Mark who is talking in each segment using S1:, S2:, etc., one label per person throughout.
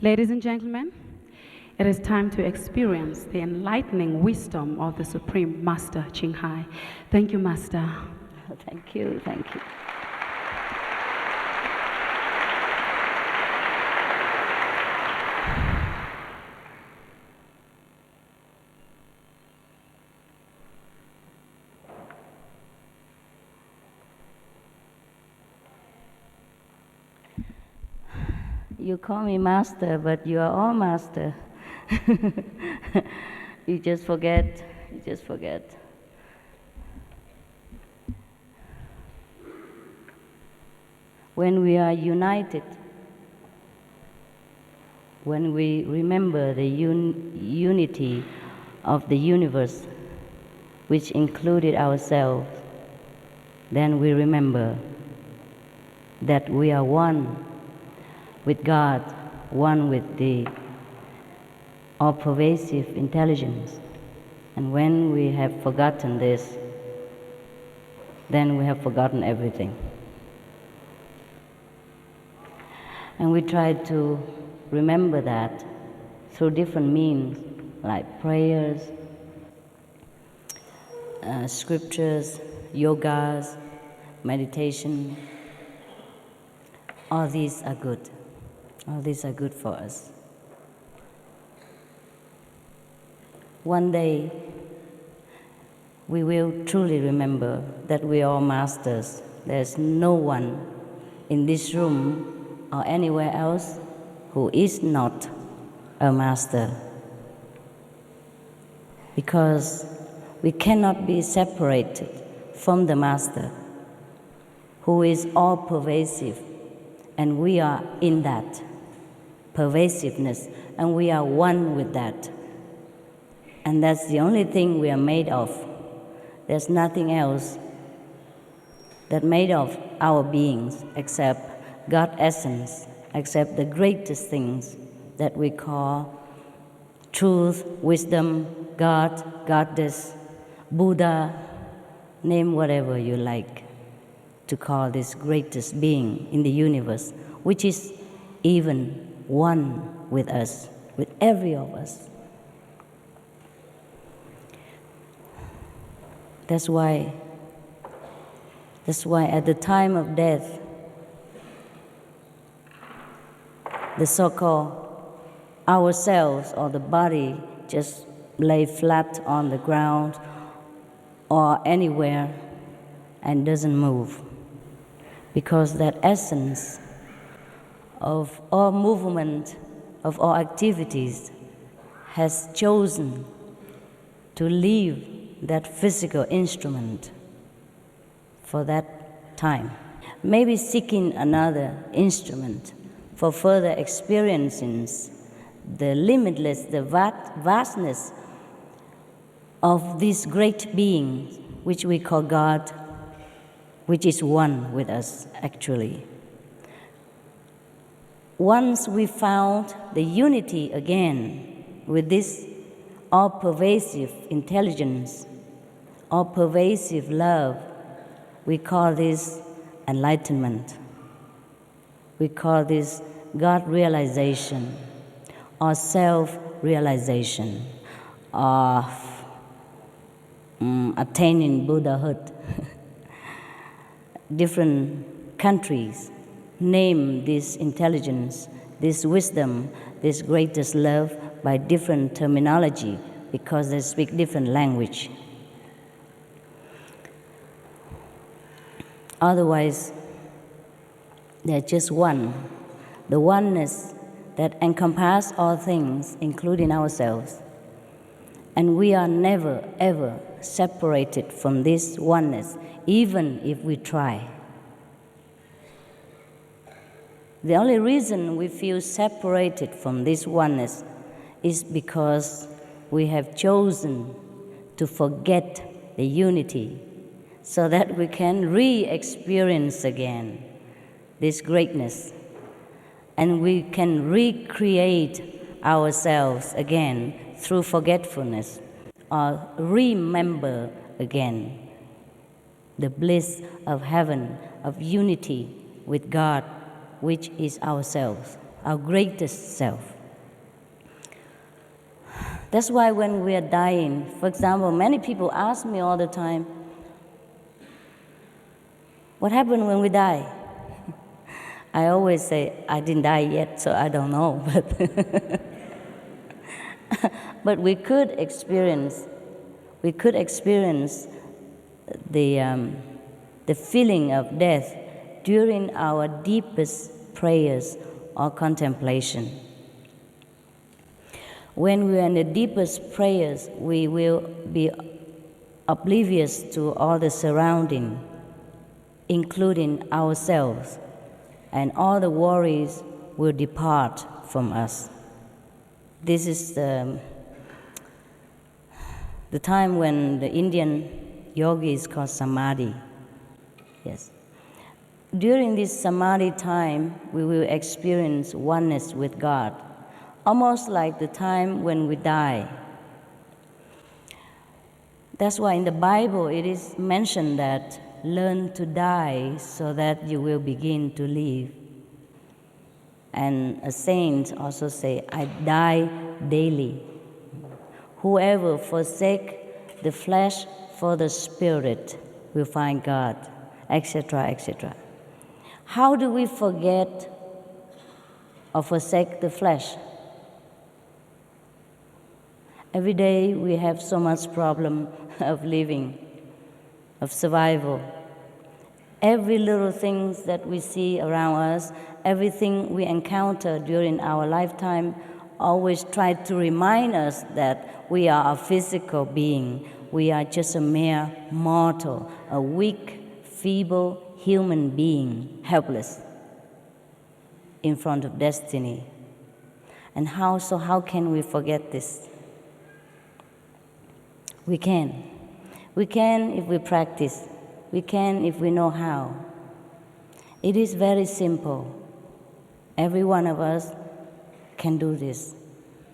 S1: Ladies and gentlemen, it is time to experience the enlightening wisdom of the Supreme Master Ching Hai. Thank you, Master.
S2: Thank you, thank you. You call me master, but you are all master. You just forget. When we are united, when we remember the unity of the universe, which included ourselves, then we remember that we are one with God, one with the all-pervasive intelligence. And when we have forgotten this, then we have forgotten everything. And we try to remember that through different means, like prayers, scriptures, yogas, meditation. All these are good. All these are good for us. One day, we will truly remember that we are all masters. There's no one in this room or anywhere else who is not a master. Because we cannot be separated from the Master, who is all pervasive, and we are in that pervasiveness, and we are one with that. And that's the only thing we are made of. There's nothing else that made of our beings except God's essence, except the greatest things that we call truth, wisdom, God, Goddess, Buddha, name whatever you like to call this greatest being in the universe, which is even one with us, with every of us. That's why That's why at the time of death, the so-called ourselves or the body just lay flat on the ground or anywhere and doesn't move, because that essence of all movement, of all activities, has chosen to leave that physical instrument for that time, maybe seeking another instrument for further experiencing the limitless, the vastness of this great being, which we call God, which is one with us, actually. Once we found the unity again with this all-pervasive intelligence, all-pervasive love, we call this enlightenment. We call this God realization or self-realization of attaining Buddhahood. Different countries name this intelligence, this wisdom, this greatest love by different terminology because they speak different language. Otherwise, they're just one, the oneness that encompasses all things, including ourselves. And we are never, ever separated from this oneness, even if we try. The only reason we feel separated from this oneness is because we have chosen to forget the unity so that we can re-experience again this greatness, and we can recreate ourselves again through forgetfulness, or remember again the bliss of heaven, of unity with God, which is ourselves, our greatest self. That's why when we are dying, for example, many people ask me all the time, what happened when we die? I always say, I didn't die yet, so I don't know. But we could experience the feeling of death during our deepest prayers or contemplation. When we are in the deepest prayers, we will be oblivious to all the surrounding, including ourselves, and all the worries will depart from us. This is the time when the Indian yogis call samadhi. Yes. During this samadhi time, we will experience oneness with God, almost like the time when we die. That's why in the Bible it is mentioned that learn to die so that you will begin to live. And a saint also say, I die daily. Whoever forsake the flesh for the spirit will find God, etc., etc. How do we forget or forsake the flesh? Every day we have so much problem of living, of survival. Every little things that we see around us, everything we encounter during our lifetime always try to remind us that we are a physical being. We are just a mere mortal, a weak, feeble human being, helpless in front of destiny. And how can we forget this? We can. We can if we practice. We can if we know how. It is very simple. Every one of us can do this.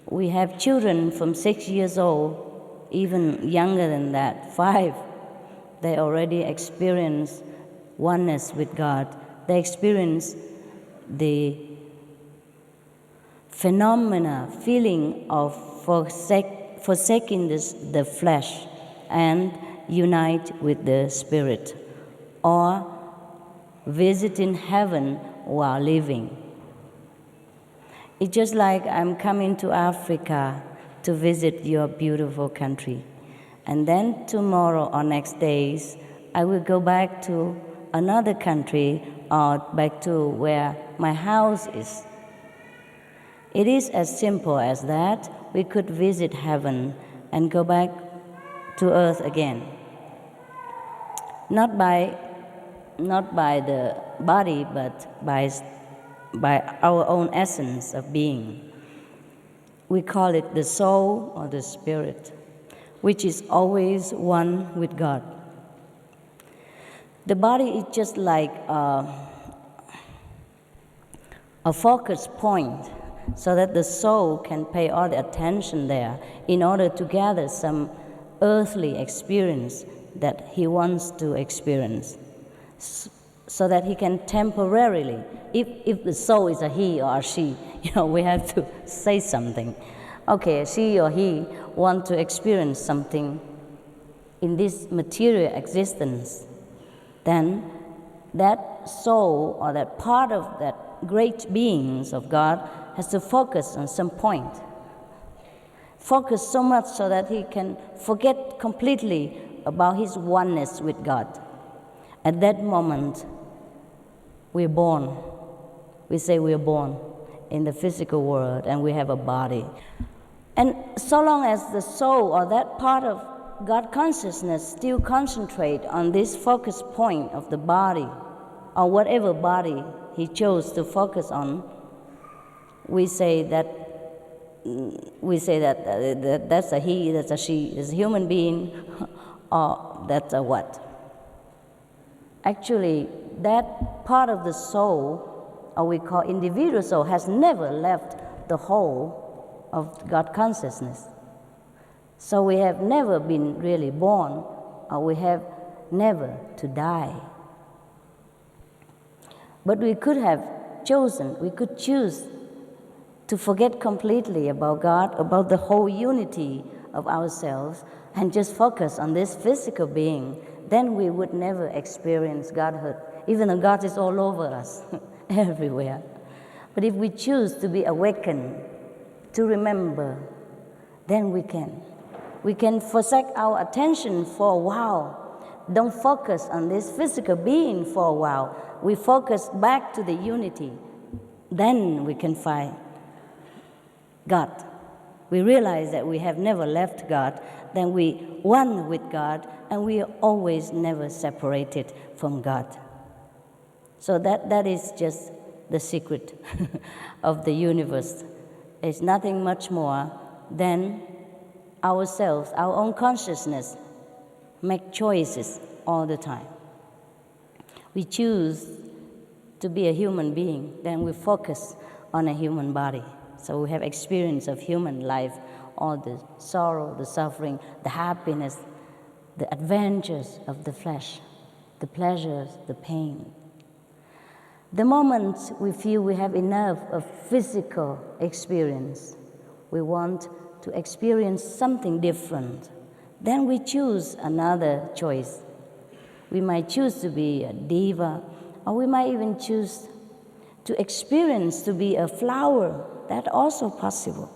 S2: We have children from 6 years old, even younger than that, 5. They already experience oneness with God. They experience the feeling of forsaking the flesh and unite with the spirit, or visiting heaven while living. It's just like I'm coming to Africa to visit your beautiful country. And then tomorrow or next days, I will go back to another country or back to where my house is. It is as simple as that. We could visit heaven and go back to earth again. Not by the body, but by our own essence of being. We call it the soul or the spirit, which is always one with God. The body is just like a focus point, so that the soul can pay all the attention there in order to gather some earthly experience that he wants to experience, so that he can temporarily, if the soul is a he or a she, we have to say something. Okay, she or he want to experience something in this material existence, then that soul or that part of that great beings of God has to focus on some point. Focus so much so that he can forget completely about his oneness with God. At that moment, we're born. We say we're born in the physical world and we have a body. And so long as the soul or that part of God consciousness still concentrate on this focus point of the body, or whatever body he chose to focus on, we say that that's a he, that's a she, that's a human being, or that's a what. Actually, that part of the soul, or we call individual soul, has never left the whole of God consciousness. So we have never been really born, or we have never to die. But we could have chosen, we could choose to forget completely about God, about the whole unity of ourselves, and just focus on this physical being. Then we would never experience Godhood, even though God is all over us, everywhere. But if we choose to be awakened, to remember, then we can. We can forsake our attention for a while. Don't focus on this physical being for a while. We focus back to the unity. Then we can find God. We realize that we have never left God. Then we one with God, and we are always never separated from God. So that is just the secret of the universe. It's nothing much more than ourselves, our own consciousness, make choices all the time. We choose to be a human being, then we focus on a human body. So we have experience of human life, all the sorrow, the suffering, the happiness, the adventures of the flesh, the pleasures, the pain. The moment we feel we have enough of physical experience, we want to experience something different, then we choose another choice. We might choose to be a diva, or we might even choose to experience to be a flower. That's also possible.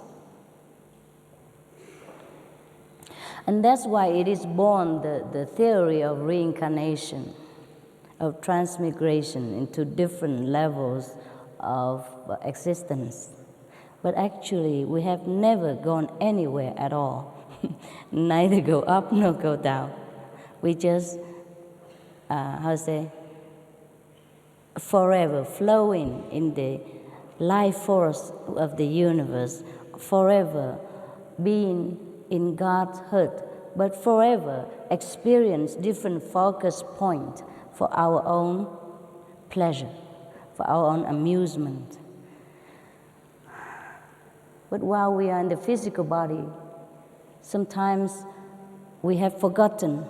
S2: And that's why it is born the theory of reincarnation, of transmigration into different levels of existence. But actually, we have never gone anywhere at all, neither go up nor go down. We just, forever flowing in the life force of the universe, forever being in God's heart, but forever experience different focus points for our own pleasure, for our own amusement. But while we are in the physical body, sometimes we have forgotten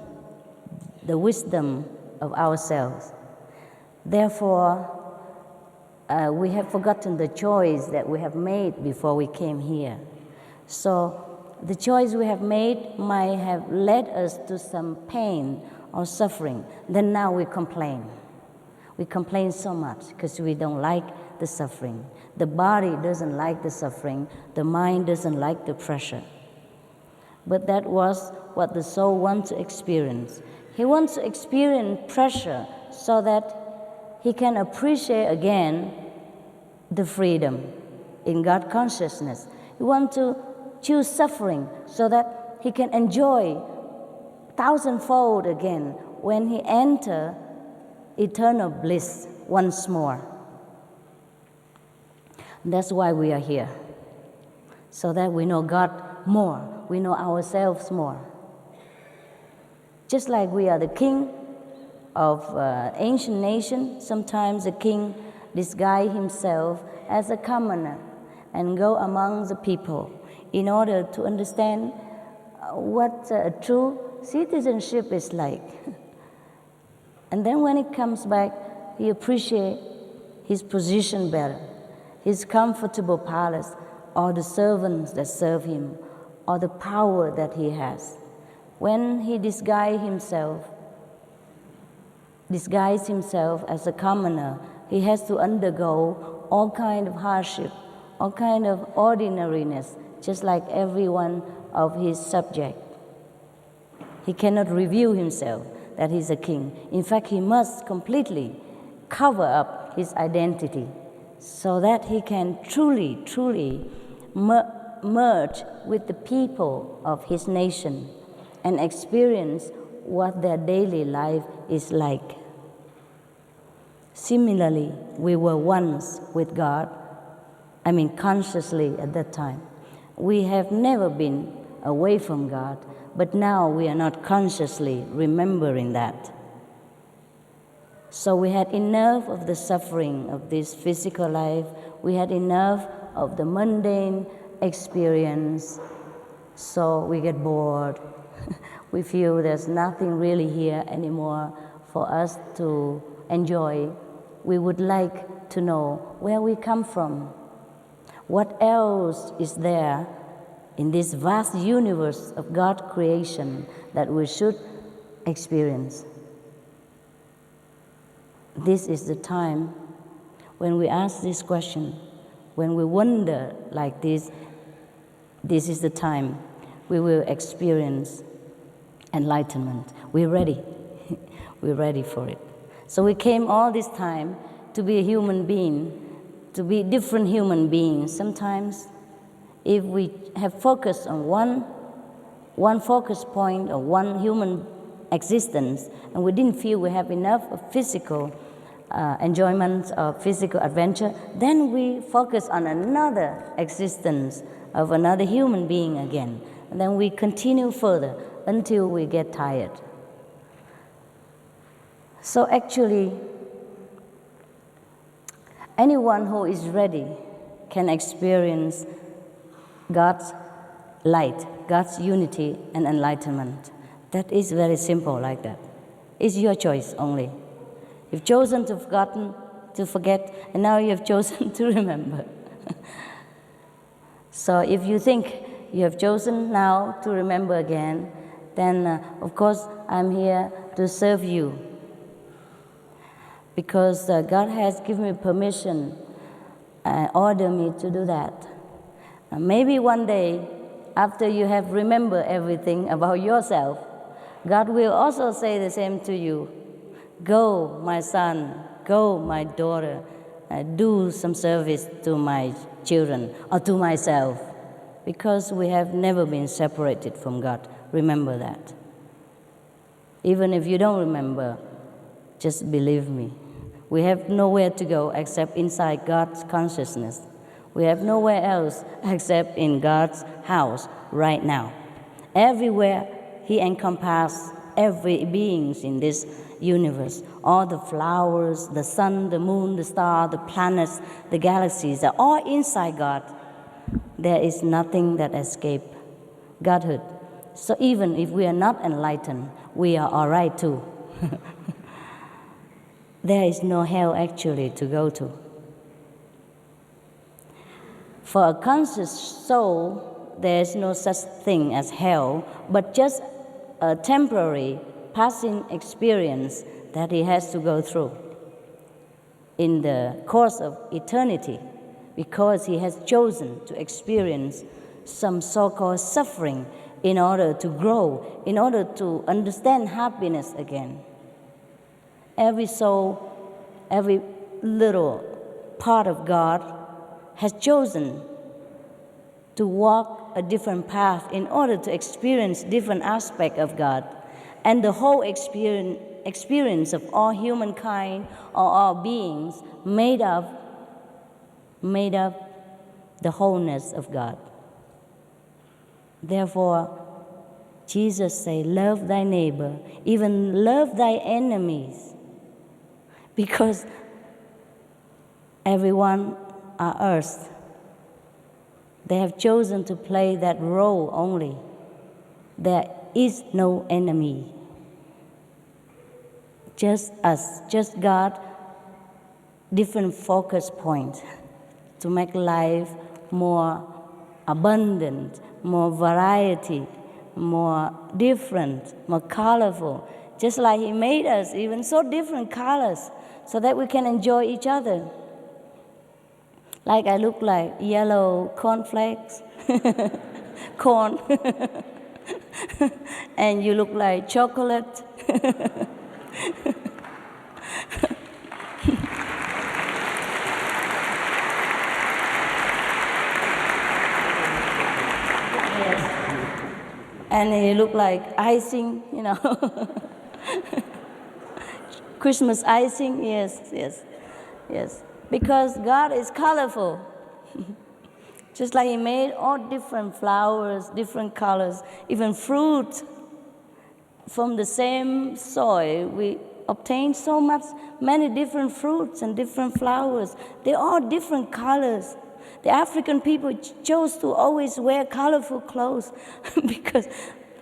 S2: the wisdom of ourselves. Therefore, we have forgotten the choice that we have made before we came here. So the choice we have made might have led us to some pain or suffering, then now we complain. We complain so much because we don't like the suffering. The body doesn't like the suffering. The mind doesn't like the pressure. But that was what the soul wants to experience. He wants to experience pressure so that he can appreciate again the freedom in God consciousness. He wants to choose suffering so that he can enjoy thousandfold again when he enters eternal bliss once more. That's why we are here, so that we know God more, we know ourselves more. Just like we are the king of ancient nation, sometimes the king disguise himself as a commoner and go among the people in order to understand what true citizenship is like. And then when he comes back, he appreciates his position better, his comfortable palace, or the servants that serve him, or the power that he has. When he disguises himself as a commoner, he has to undergo all kind of hardship, all kind of ordinariness, just like every one of his subjects. He cannot reveal himself that he's a king. In fact, he must completely cover up his identity so that he can truly merge with the people of his nation and experience what their daily life is like. Similarly, we were once with God, consciously at that time. We have never been away from God, but now we are not consciously remembering that. So we had enough of the suffering of this physical life. We had enough of the mundane experience. So we get bored. We feel there's nothing really here anymore for us to enjoy. We would like to know where we come from. What else is there in this vast universe of God's creation that we should experience? This is the time when we ask this question, when we wonder like this is the time we will experience enlightenment. We're ready. We're ready for it. So we came all this time to be a human being, to be different human beings. Sometimes if we have focused on one focus point or one human existence, and we didn't feel we have enough of physical enjoyment or physical adventure, then we focus on another existence of another human being again. And then we continue further until we get tired. So actually, anyone who is ready can experience God's light, God's unity and enlightenment. That is very simple like that. It's your choice only. You've chosen to forget, and now you have chosen to remember. So if you think you have chosen now to remember again, then of course I'm here to serve you. Because God has given me permission, ordered me to do that. Maybe one day, after you have remembered everything about yourself, God will also say the same to you. Go, my son, go, my daughter, do some service to my children or to myself, because we have never been separated from God. Remember that. Even if you don't remember, just believe me. We have nowhere to go except inside God's consciousness. We have nowhere else except in God's house right now. Everywhere He encompasses every being in this universe. All the flowers, the sun, the moon, the star, the planets, the galaxies are all inside God. There is nothing that escapes Godhood. So even if we are not enlightened, we are all right too. There is no hell actually to go to. For a conscious soul, there is no such thing as hell, but just a temporary passing experience that he has to go through in the course of eternity, because he has chosen to experience some so-called suffering in order to grow, in order to understand happiness again. Every soul, every little part of God has chosen to walk a different path in order to experience different aspects of God. And the whole experience of all humankind or all beings made up the wholeness of God. Therefore, Jesus said, love thy neighbor, even love thy enemies, because everyone on earth, they have chosen to play that role only. There is no enemy. Just us, just God, different focus points to make life more abundant, more variety, more different, more colorful. Just like he made us even so different colors so that we can enjoy each other. Like I look like yellow cornflakes, corn, and you look like chocolate. And you look like icing, you know. Christmas icing, yes. Because God is colorful. Just like he made all different flowers, different colors, even fruit. From the same soil, we obtain many different fruits and different flowers. They're all different colors. The African people chose to always wear colorful clothes because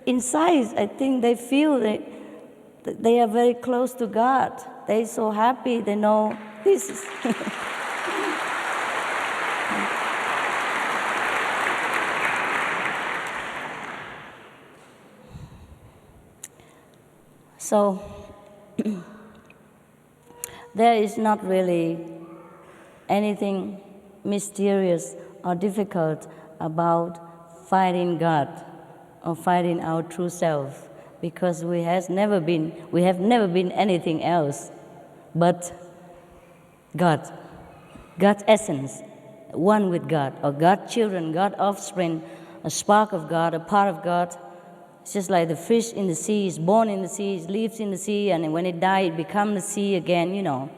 S2: inside, I think they feel that they are very close to God. They're so happy, they know this is... So, there is not really anything mysterious or difficult about finding God or finding our true self, because we have never been anything else but God, God's essence, one with God, or God's children, God's offspring, a spark of God, a part of God. It's just like the fish in the sea is born in the sea, it lives in the sea, and when it dies, it becomes the sea again, you know,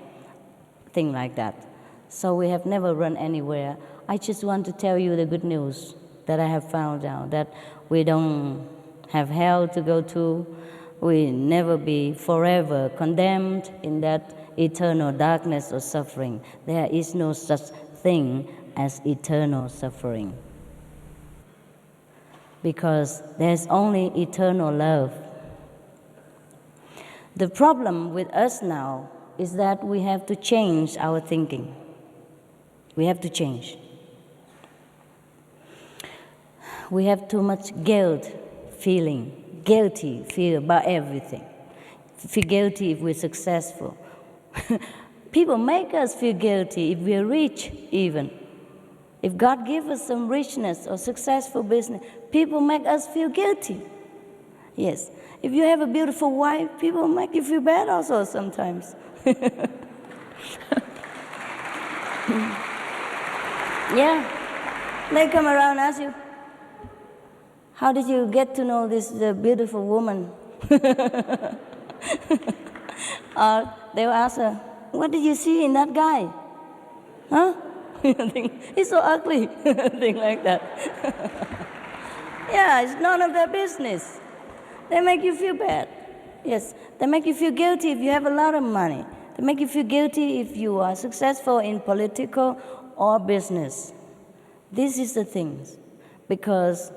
S2: thing like that. So we have never run anywhere. I just want to tell you the good news that I have found out, that we don't have hell to go to. We never be forever condemned in that eternal darkness or suffering. There is no such thing as eternal suffering, because there's only eternal love. The problem with us now is that we have to change our thinking. We have to change. We have too much guilty feel about everything. Feel guilty if we're successful. People make us feel guilty if we're rich even. If God gives us some richness or successful business, people make us feel guilty. Yes. If you have a beautiful wife, people make you feel bad also sometimes. Yeah. They come around and ask you, how did you get to know this beautiful woman? Or they will ask her, what did you see in that guy? Huh? He's so ugly. Thing like that. Yeah, it's none of their business. They make you feel bad. Yes, they make you feel guilty if you have a lot of money. They make you feel guilty if you are successful in political or business. This is the things. Because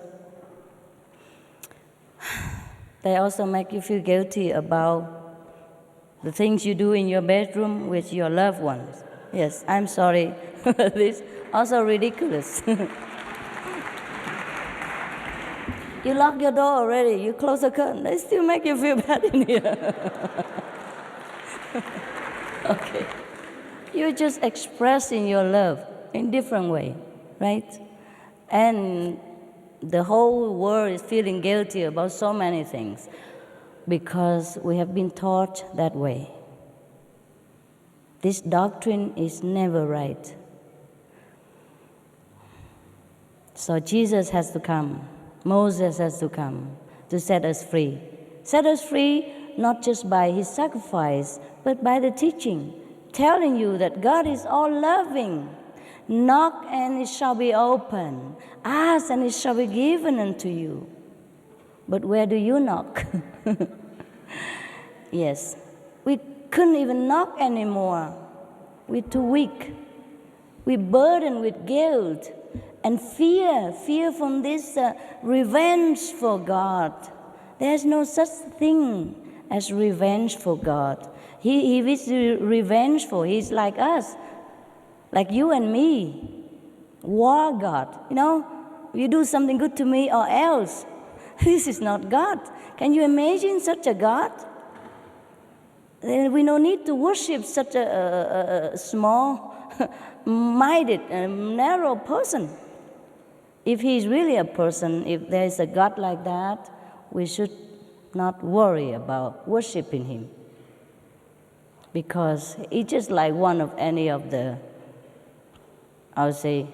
S2: they also make you feel guilty about the things you do in your bedroom with your loved ones. Yes, I'm sorry. This also ridiculous. You lock your door already, you close the curtain, they still make you feel bad in here. Okay. You're just expressing your love in different way, right? And the whole world is feeling guilty about so many things because we have been taught that way. This doctrine is never right. So Jesus has to come, Moses has to come to set us free. Set us free not just by his sacrifice, but by the teaching, telling you that God is all loving. Knock and it shall be opened. Ask and it shall be given unto you. But where do you knock? Yes, we couldn't even knock anymore. We're too weak. We're burdened with guilt and fear from this revenge for God. There's no such thing as revenge for God. He is revengeful. He's like us, like you and me. War God. You do something good to me or else. This is not God. Can you imagine such a God? We don't need to worship such a small-minded, narrow person. If he is really a person, if there is a God like that, we should not worry about worshiping him. Because he's just like one of any of the, I would say,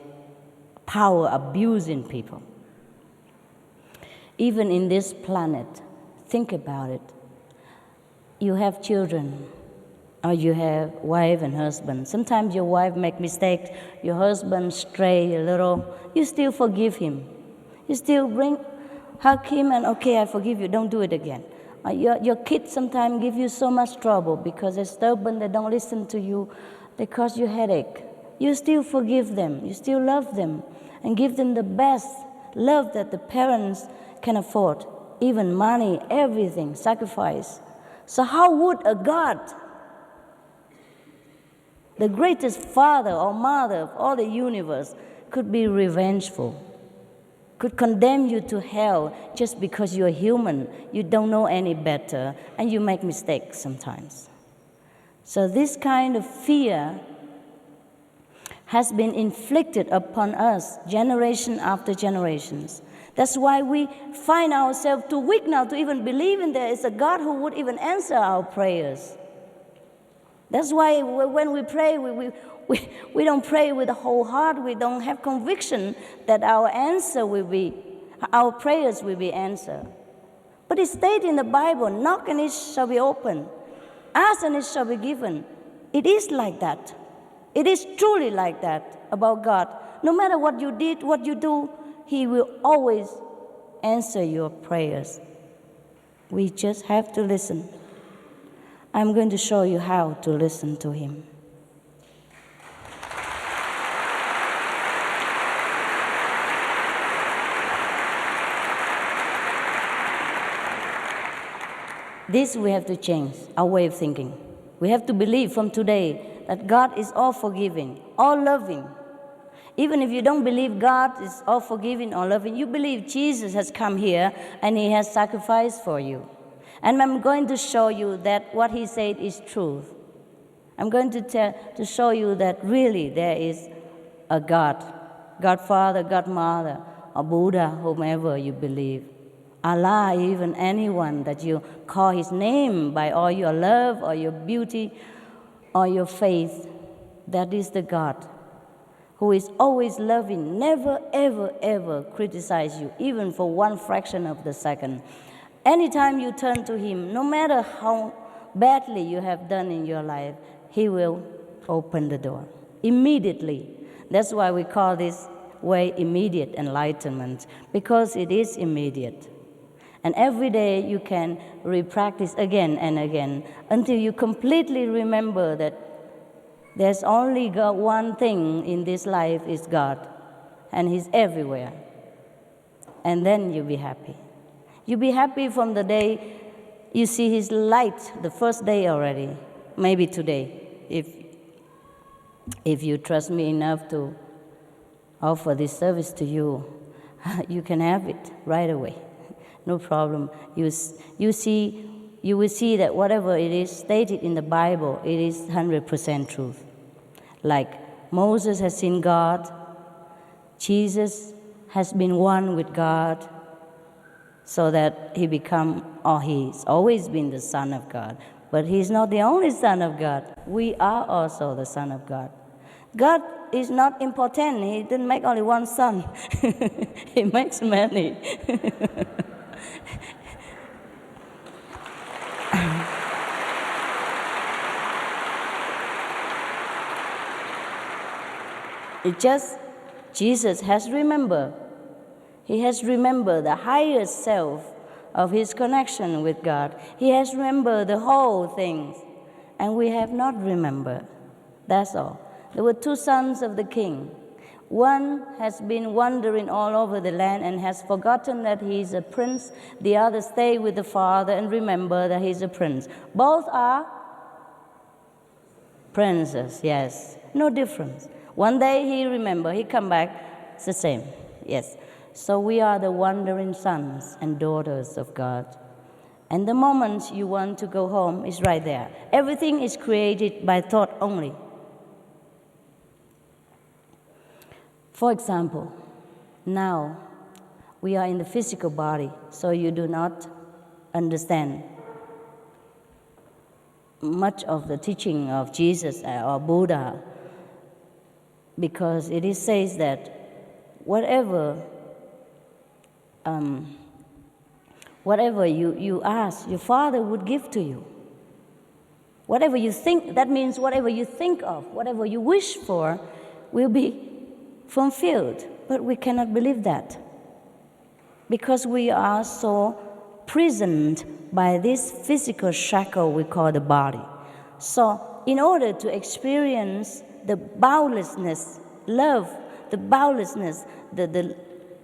S2: power abusing people. Even in this planet, think about it. You have children, or you have wife and husband. Sometimes your wife make mistakes, your husband stray a little. You still forgive him. You still hug him and, okay, I forgive you, don't do it again. Your kids sometimes give you so much trouble because they're stubborn, they don't listen to you, they cause you headache. You still forgive them, you still love them, and give them the best love that the parents can afford. Even money, everything, sacrifice. So how would a God, the greatest father or mother of all the universe, could be revengeful, could condemn you to hell just because you're human, you don't know any better, and you make mistakes sometimes? So this kind of fear has been inflicted upon us generation after generations. That's why we find ourselves too weak now to even believe in there is a God who would even answer our prayers. That's why when we pray, we don't pray with the whole heart. We don't have conviction that our prayers will be answered. But it states in the Bible, knock and it shall be opened. Ask and it shall be given. It is like that. It is truly like that about God. No matter what you did, what you do, he will always answer your prayers. We just have to listen. I'm going to show you how to listen to him. This we have to change, our way of thinking. We have to believe from today that God is all forgiving, all loving. Even if you don't believe God is all forgiving or loving, you believe Jesus has come here and he has sacrificed for you. And I'm going to show you that what he said is truth. I'm going to show you that really there is a God, God Father, God Mother, or Buddha, whomever you believe. Allah, even anyone that you call his name by all your love or your beauty or your faith, that is the God who is always loving, never, ever, ever criticize you, even for one fraction of the second. Anytime you turn to him, no matter how badly you have done in your life, he will open the door immediately. That's why we call this way immediate enlightenment, because it is immediate. And every day you can re-practice again and again until you completely remember that there's only God, one thing in this life is God, and he's everywhere. And then you'll be happy. You'll be happy from the day you see his light, the first day already, maybe today, if you trust me enough to offer this service to you, you can have it right away. no problem. You will see that whatever it is stated in the Bible, it is 100% truth. Like Moses has seen God, Jesus has been one with God, so that he's always been the Son of God. But he's not the only Son of God. We are also the Son of God. God is not important. He didn't make only one son. He makes many. It just, Jesus has remembered. He has remembered the highest self of his connection with God. He has remembered the whole thing, and we have not remembered. That's all. There were two sons of the king. One has been wandering all over the land and has forgotten that he is a prince. The other stayed with the father and remember that he's a prince. Both are princes, yes. No difference. One day he remember, he come back, it's the same, yes. So we are the wandering sons and daughters of God. And the moment you want to go home is right there. Everything is created by thought only. For example, now we are in the physical body, so you do not understand much of the teaching of Jesus or Buddha, because it says that whatever you ask, your Father would give to you. Whatever you think, that means whatever you think of, whatever you wish for, will be fulfilled. But we cannot believe that, because we are so prisoned by this physical shackle we call the body. So in order to experience the boundlessness, love, the boundlessness, the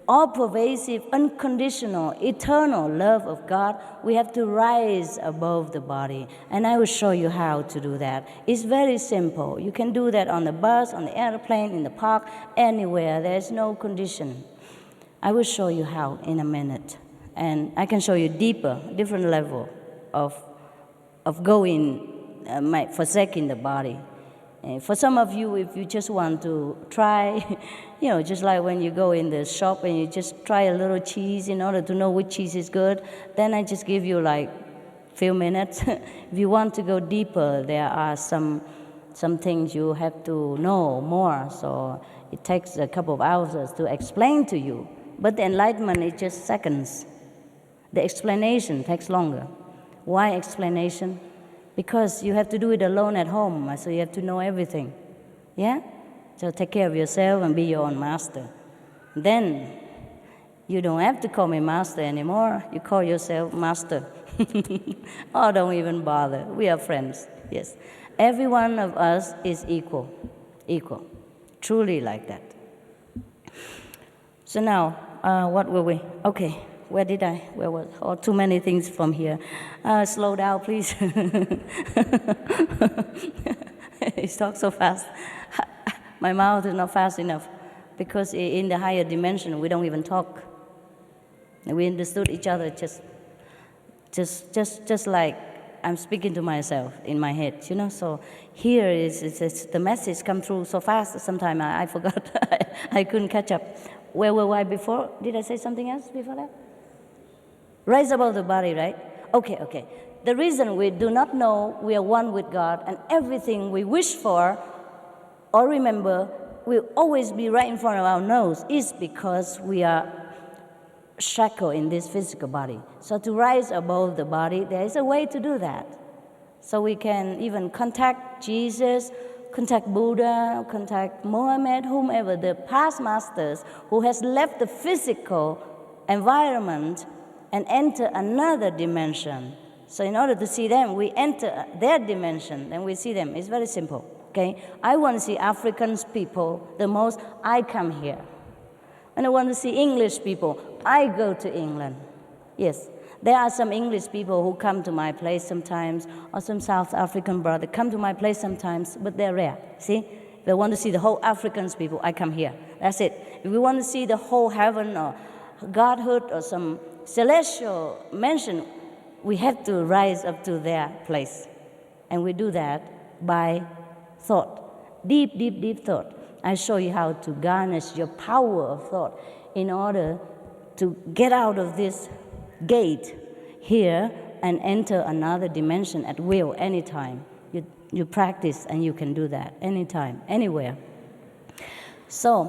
S2: all-pervasive, unconditional, eternal love of God, we have to rise above the body. And I will show you how to do that. It's very simple. You can do that on the bus, on the airplane, in the park, anywhere. There's no condition. I will show you how in a minute. And I can show you different level of going, forsaking the body. For some of you, if you just want to try, just like when you go in the shop and you just try a little cheese in order to know which cheese is good, then I just give you like few minutes. If you want to go deeper, there are some things you have to know more, so it takes a couple of hours to explain to you. But the enlightenment is just seconds. The explanation takes longer. Why explanation? Because you have to do it alone at home, so you have to know everything. Yeah? So take care of yourself and be your own master. Then you don't have to call me master anymore. You call yourself master. Oh, don't even bother. We are friends. Yes. Every one of us is equal. Equal. Truly like that. So now, what were we? Okay. Where was? Oh, too many things from here. Slow down, please. He talks so fast. My mouth is not fast enough, because in the higher dimension we don't even talk. We understood each other just like I'm speaking to myself in my head, So here is the message come through so fast. Sometimes I forgot. I couldn't catch up. Where were I before? Did I say something else before that? Rise above the body, right? Okay. The reason we do not know we are one with God and everything we wish for or remember will always be right in front of our nose is because we are shackled in this physical body. So to rise above the body, there is a way to do that. So we can even contact Jesus, contact Buddha, contact Mohammed, whomever, the past masters who has left the physical environment and enter another dimension. So in order to see them, we enter their dimension, then we see them. It's very simple, okay? I want to see African people the most, I come here. And I want to see English people, I go to England. Yes, there are some English people who come to my place sometimes, or some South African brother come to my place sometimes, but they're rare, see? If they want to see the whole African people, I come here. That's it. If we want to see the whole heaven or Godhood or some celestial mansion, we have to rise up to their place. And we do that by thought, deep, deep, deep thought. I show you how to garnish your power of thought in order to get out of this gate here and enter another dimension at will, anytime. You practice and you can do that anytime, anywhere. So,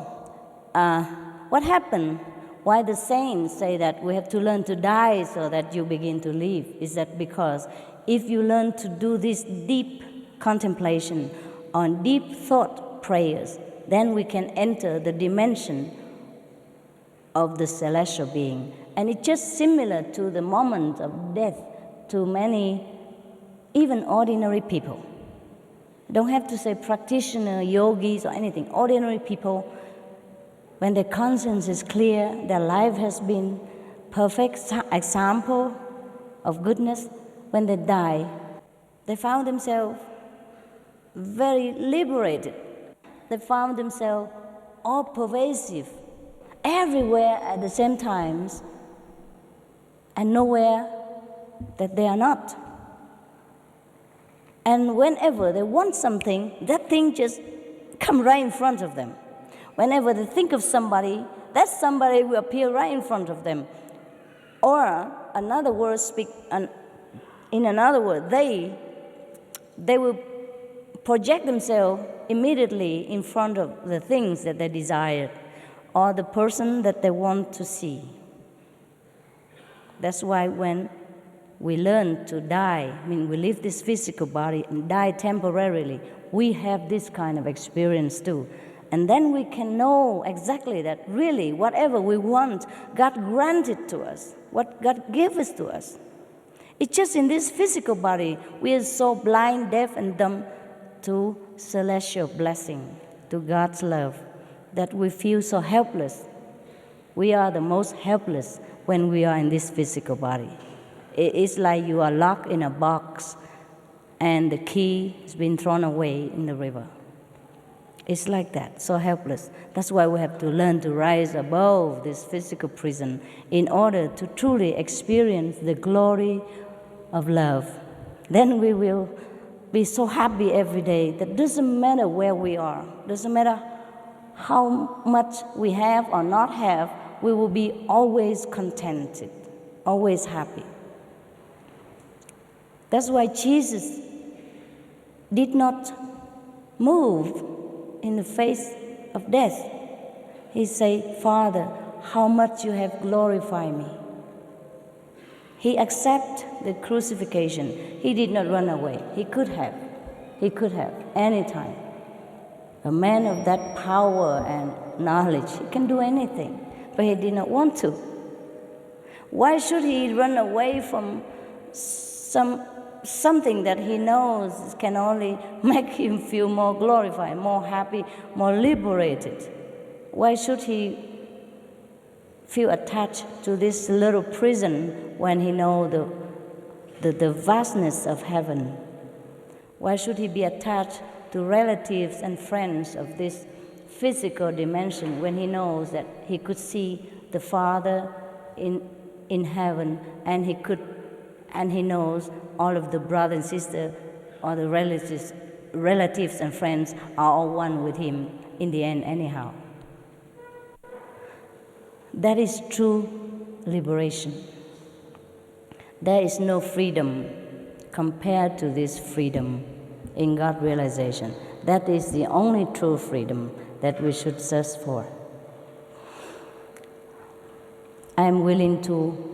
S2: what happened? Why the saints say that we have to learn to die so that you begin to live? Is that because if you learn to do this deep contemplation on deep thought prayers, then we can enter the dimension of the celestial being. And it's just similar to the moment of death to many, even ordinary people. Don't have to say practitioner, yogis, or anything. Ordinary people, when their conscience is clear, their life has been perfect example of goodness, when they die, they found themselves very liberated. They found themselves all pervasive, everywhere at the same times, and nowhere that they are not. And whenever they want something, that thing just come right in front of them. Whenever they think of somebody, that somebody will appear right in front of them. Or, another word in another word, they will project themselves immediately in front of the things that they desire or the person that they want to see. That's why when we learn to die, I mean, we leave this physical body and die temporarily, we have this kind of experience too. And then we can know exactly that really whatever we want, God granted to us, what God gave us to us. It's just in this physical body, we are so blind, deaf, and dumb to celestial blessing, to God's love, that we feel so helpless. We are the most helpless when we are in this physical body. It's like you are locked in a box and the key has been thrown away in the river. It's like that, so helpless. That's why we have to learn to rise above this physical prison in order to truly experience the glory of love. Then we will be so happy every day that doesn't matter where we are, doesn't matter how much we have or not have, we will be always contented, always happy. That's why Jesus did not move in the face of death. He said, Father, how much you have glorified me. He accepted the crucifixion. He did not run away. He could have. He could have, anytime. A man of that power and knowledge, he can do anything, but he did not want to. Why should he run away from something that he knows can only make him feel more glorified, more happy, more liberated? Why should he feel attached to this little prison when he knows the vastness of heaven? Why should he be attached to relatives and friends of this physical dimension when he knows that he could see the Father in heaven, and he knows all of the brothers and sisters or the relatives and friends are all one with him in the end anyhow? That is true liberation. There is no freedom compared to this freedom in God realization. That is the only true freedom that we should search for. I am willing to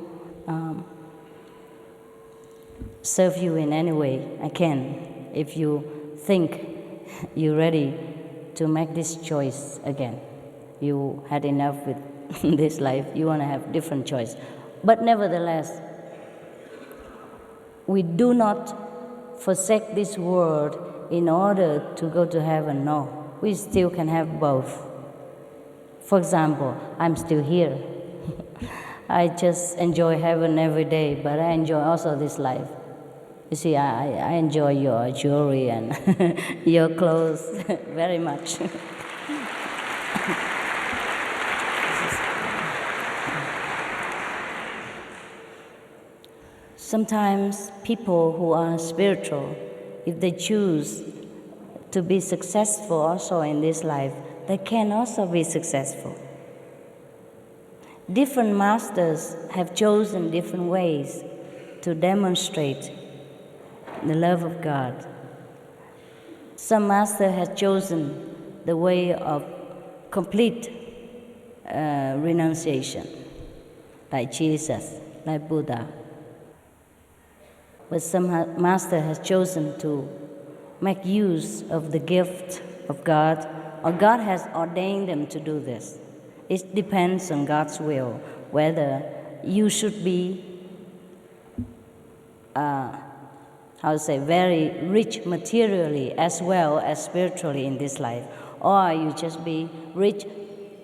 S2: serve you in any way I can if you think you're ready to make this choice again. You had enough with this life, you want to have different choice. But nevertheless, we do not forsake this world in order to go to heaven. No, we still can have both. For example, I'm still here. I just enjoy heaven every day, but I enjoy also this life. You see, I enjoy your jewelry and your clothes very much. Sometimes people who are spiritual, if they choose to be successful also in this life, they can also be successful. Different masters have chosen different ways to demonstrate the love of God. Some master has chosen the way of complete renunciation, like Jesus, like Buddha. But some master has chosen to make use of the gift of God, or God has ordained them to do this. It depends on God's will, whether you should be, very rich materially as well as spiritually in this life, or you just be rich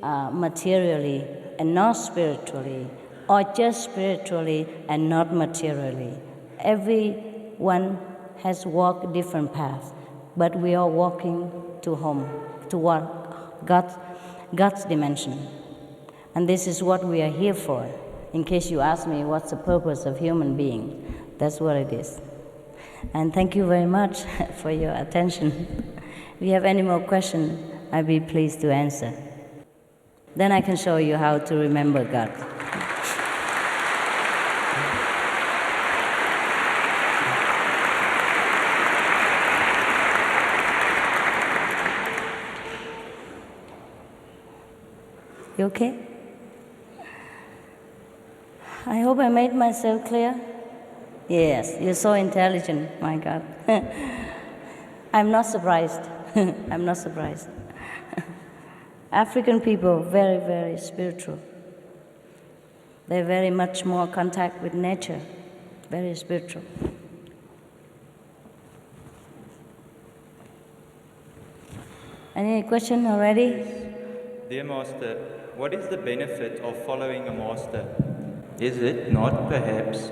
S2: materially and not spiritually, or just spiritually and not materially. Everyone has walked different paths, but we are walking to home, toward God's dimension. And this is what we are here for. In case you ask me what's the purpose of human being, that's what it is. And thank you very much for your attention. If you have any more questions, I'd be pleased to answer. Then I can show you how to remember God. You okay? I hope I made myself clear. Yes, you're so intelligent, my God. I'm not surprised. I'm not surprised. African people, very, very spiritual. They're very much more contact with nature, very spiritual. Any question already?
S3: Dear Master, what is the benefit of following a master? Is it not perhaps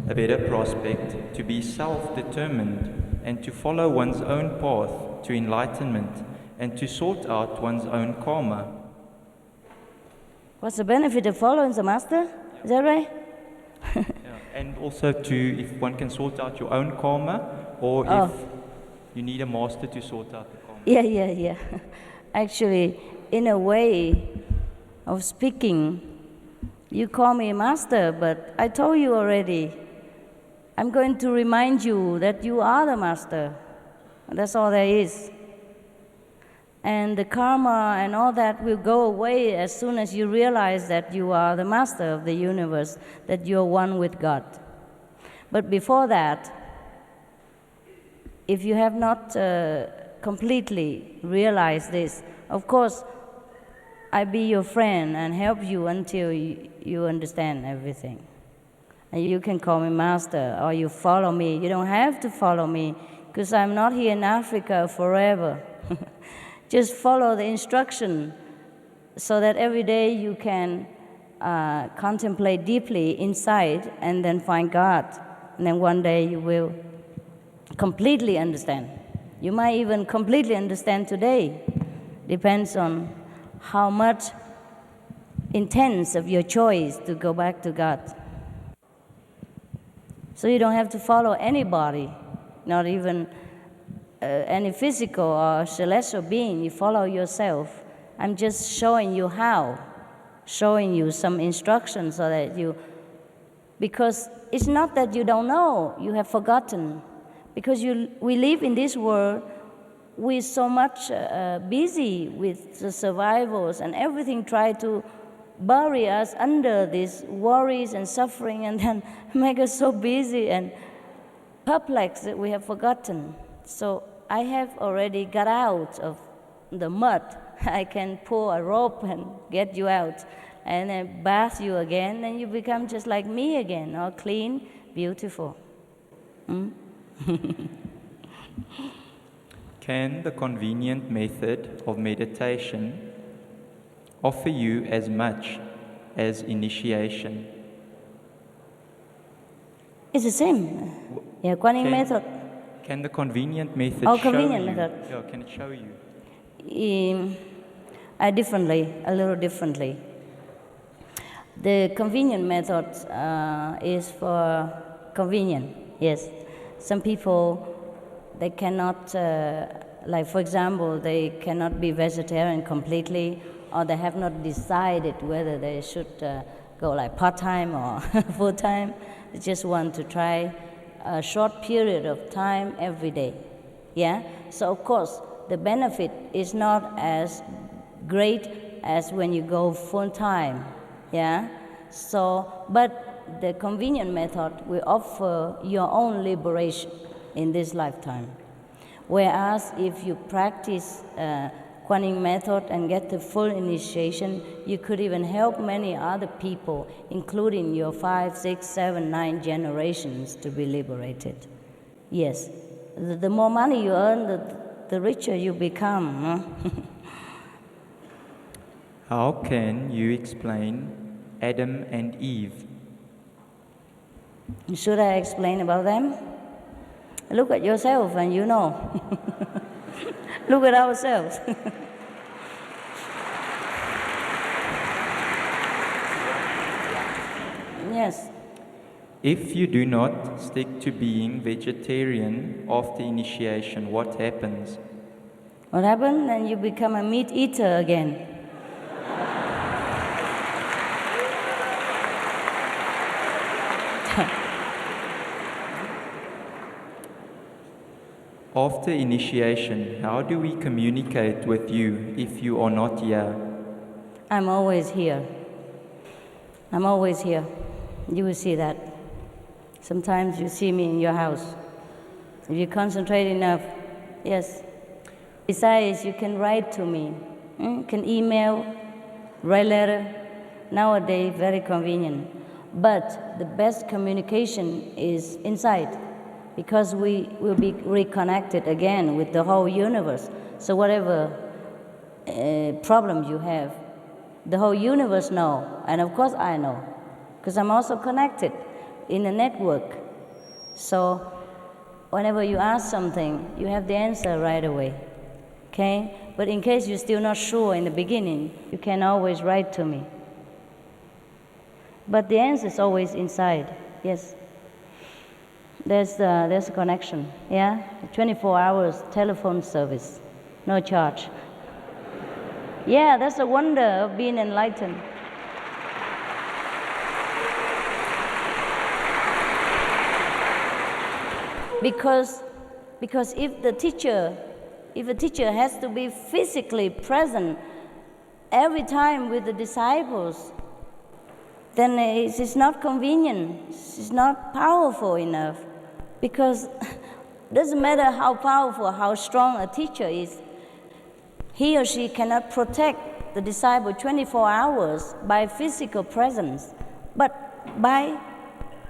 S3: a better prospect to be self-determined and to follow one's own path to enlightenment and to sort out one's own karma?
S2: What's the benefit of following the master? Is that right?
S3: Yeah. And also if one can sort out your own karma, or if you need a master to sort out the karma.
S2: Yeah. Actually, in a way of speaking, you call me master, but I told you already, I'm going to remind you that you are the master. That's all there is. And the karma and all that will go away as soon as you realize that you are the master of the universe, that you're one with God. But before that, if you have not completely realized this, of course, I be your friend and help you until you understand everything. And you can call me master, or you follow me. You don't have to follow me, because I'm not here in Africa forever. Just follow the instruction so that every day you can contemplate deeply inside and then find God. And then one day you will completely understand. You might even completely understand today. Depends on how much intense of your choice to go back to God. So you don't have to follow anybody, not even any physical or celestial being. You follow yourself. I'm just showing you how, showing you some instructions so that because it's not that you don't know, you have forgotten. Because we live in this world, we're so much busy with the survivals and everything, try to bury us under these worries and suffering, and then make us so busy and perplexed that we have forgotten. So I have already got out of the mud. I can pull a rope and get you out, and then bath you again, and you become just like me again, all clean, beautiful.
S3: Can the convenient method of meditation offer you as much as initiation?
S2: It's the same. Yeah, Kuan method.
S3: Can the convenient method
S2: show
S3: convenient
S2: you?
S3: Method. Yeah, can it show you?
S2: Differently, a little differently. The convenient method is for convenient, yes. Some people, they cannot, like for example, they cannot be vegetarian completely, or they have not decided whether they should go like part-time or full-time. They just want to try a short period of time every day, yeah? So of course, the benefit is not as great as when you go full-time, yeah? So, but the convenient method will offer your own liberation in this lifetime. Whereas if you practice Kuan method and get the full initiation, you could even help many other people, including your 5, 6, 7, 9 generations to be liberated. Yes, the more money you earn, the richer you become. Huh?
S3: How can you explain Adam and Eve?
S2: Should I explain about them? Look at yourself and you know. Look at ourselves. Yes.
S3: If you do not stick to being vegetarian after initiation, what happens?
S2: What happens? Then you become a meat eater again.
S3: After initiation, how do we communicate with you if you are not here?
S2: I'm always here. I'm always here. You will see that. Sometimes you see me in your house. If you concentrate enough, yes. Besides, you can write to me. You can email, write letter. Nowadays, very convenient. But the best communication is inside, because we will be reconnected again with the whole universe. So whatever problem you have, the whole universe knows, and of course I know, because I'm also connected in a network. So whenever you ask something, you have the answer right away, okay? But in case you're still not sure in the beginning, you can always write to me. But the answer is always inside, yes. There's a connection, yeah? 24 hours telephone service, no charge. Yeah, that's the wonder of being enlightened. Because if the teacher has to be physically present every time with the disciples, then it's not convenient, it's not powerful enough. Because it doesn't matter how powerful, how strong a teacher is, he or she cannot protect the disciple 24 hours by physical presence, but by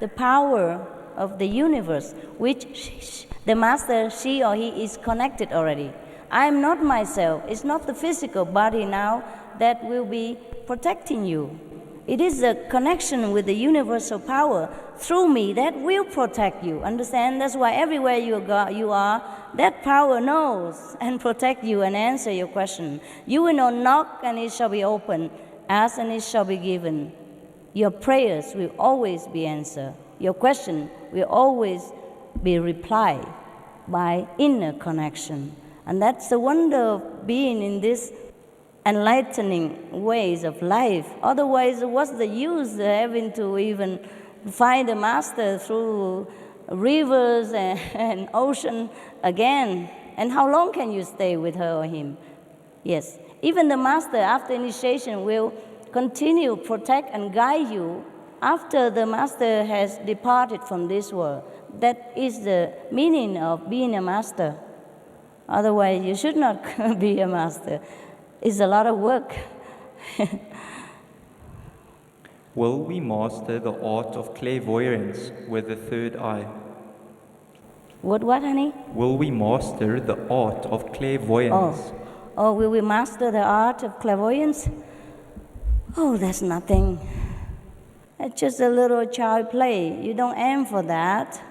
S2: the power of the universe, which the master, she or he, is connected already. I am not myself. It's not the physical body now that will be protecting you. It is the connection with the universal power through me that will protect you. Understand? That's why everywhere you are, that power knows and protect you and answer your question. You will not knock and it shall be opened. Ask and it shall be given. Your prayers will always be answered. Your question will always be replied by inner connection. And that's the wonder of being in this enlightening ways of life. Otherwise, what's the use having to even find a master through rivers and ocean again? And how long can you stay with her or him? Yes, even the master after initiation will continue, protect and guide you after the master has departed from this world. That is the meaning of being a master. Otherwise, you should not be a master. It's a lot of work.
S3: Will we master the art of clairvoyance with the third eye?
S2: What, honey?
S3: Will we master the art of clairvoyance?
S2: Oh, will we master the art of clairvoyance? Oh, that's nothing. That's just a little child play. You don't aim for that.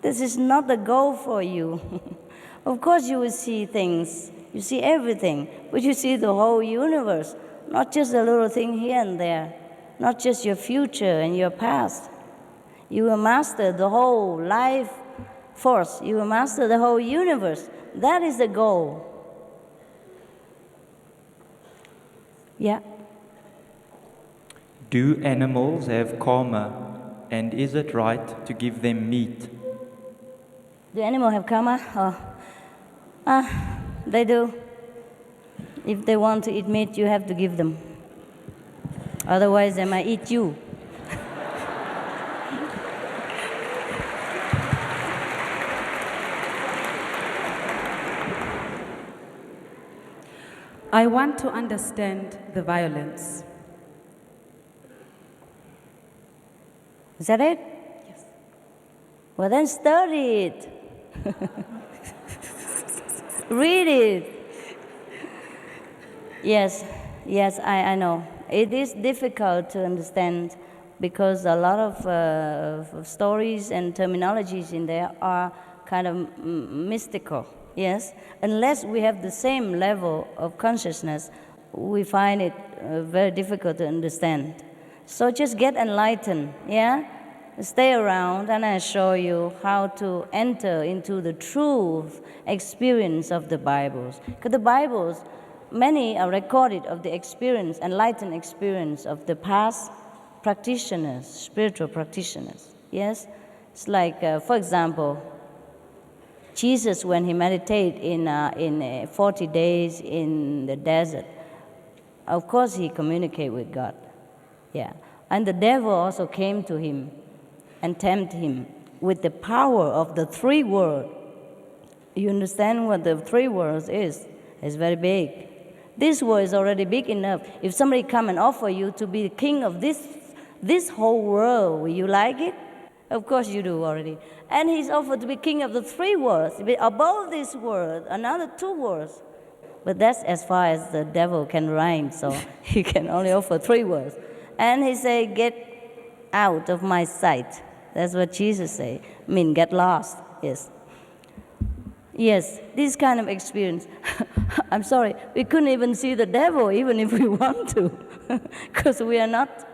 S2: This is not the goal for you. Of course you will see things. You see everything, but you see the whole universe, not just a little thing here and there, not just your future and your past. You will master the whole life force. You will master the whole universe. That is the goal. Yeah.
S3: Do animals have karma, and is it right to give them meat?
S2: Do animals have karma? They do. If they want to eat meat, you have to give them. Otherwise, they might eat you.
S1: I want to understand the violence.
S2: Is that it?
S1: Yes.
S2: Well, then study it. Read it. Yes, I know. It is difficult to understand because a lot of stories and terminologies in there are kind of mystical. Yes, unless we have the same level of consciousness, we find it very difficult to understand. So just get enlightened, yeah? Stay around and I show you how to enter into the true experience of the Bibles. Because the Bibles, many are recorded of the experience, enlightened experience of the past practitioners, spiritual practitioners, yes? It's like, for example, Jesus, when he meditated in 40 days in the desert, of course he communicated with God. Yeah. And the devil also came to him and tempted him with the power of the 3 words. You understand what the 3 words is? It's very big. This word is already big enough. If somebody come and offer you to be the king of this whole world, will you like it? Of course you do already. And he's offered to be king of the 3 words. Above this word, another 2 words. But that's as far as the devil can rhyme, so he can only offer 3 words. And he said, get out of my sight. That's what Jesus said. I mean, get lost, yes. Yes, this kind of experience. I'm sorry, we couldn't even see the devil even if we want to, because we are not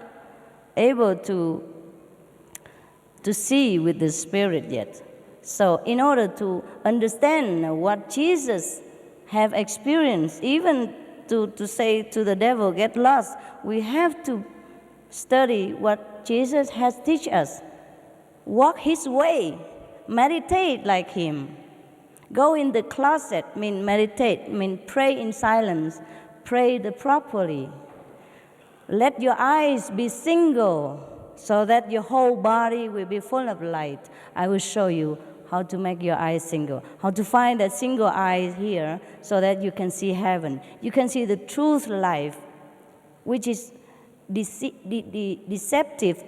S2: able to see with the spirit yet. So in order to understand what Jesus have experienced, even to say to the devil, get lost, we have to study what Jesus has teach us. Walk his way, meditate like him. Go in the closet, mean meditate, mean pray in silence, pray properly. Let your eyes be single, so that your whole body will be full of light. I will show you how to make your eyes single, how to find that single eye here so that you can see heaven. You can see the truth life, which is deceptive,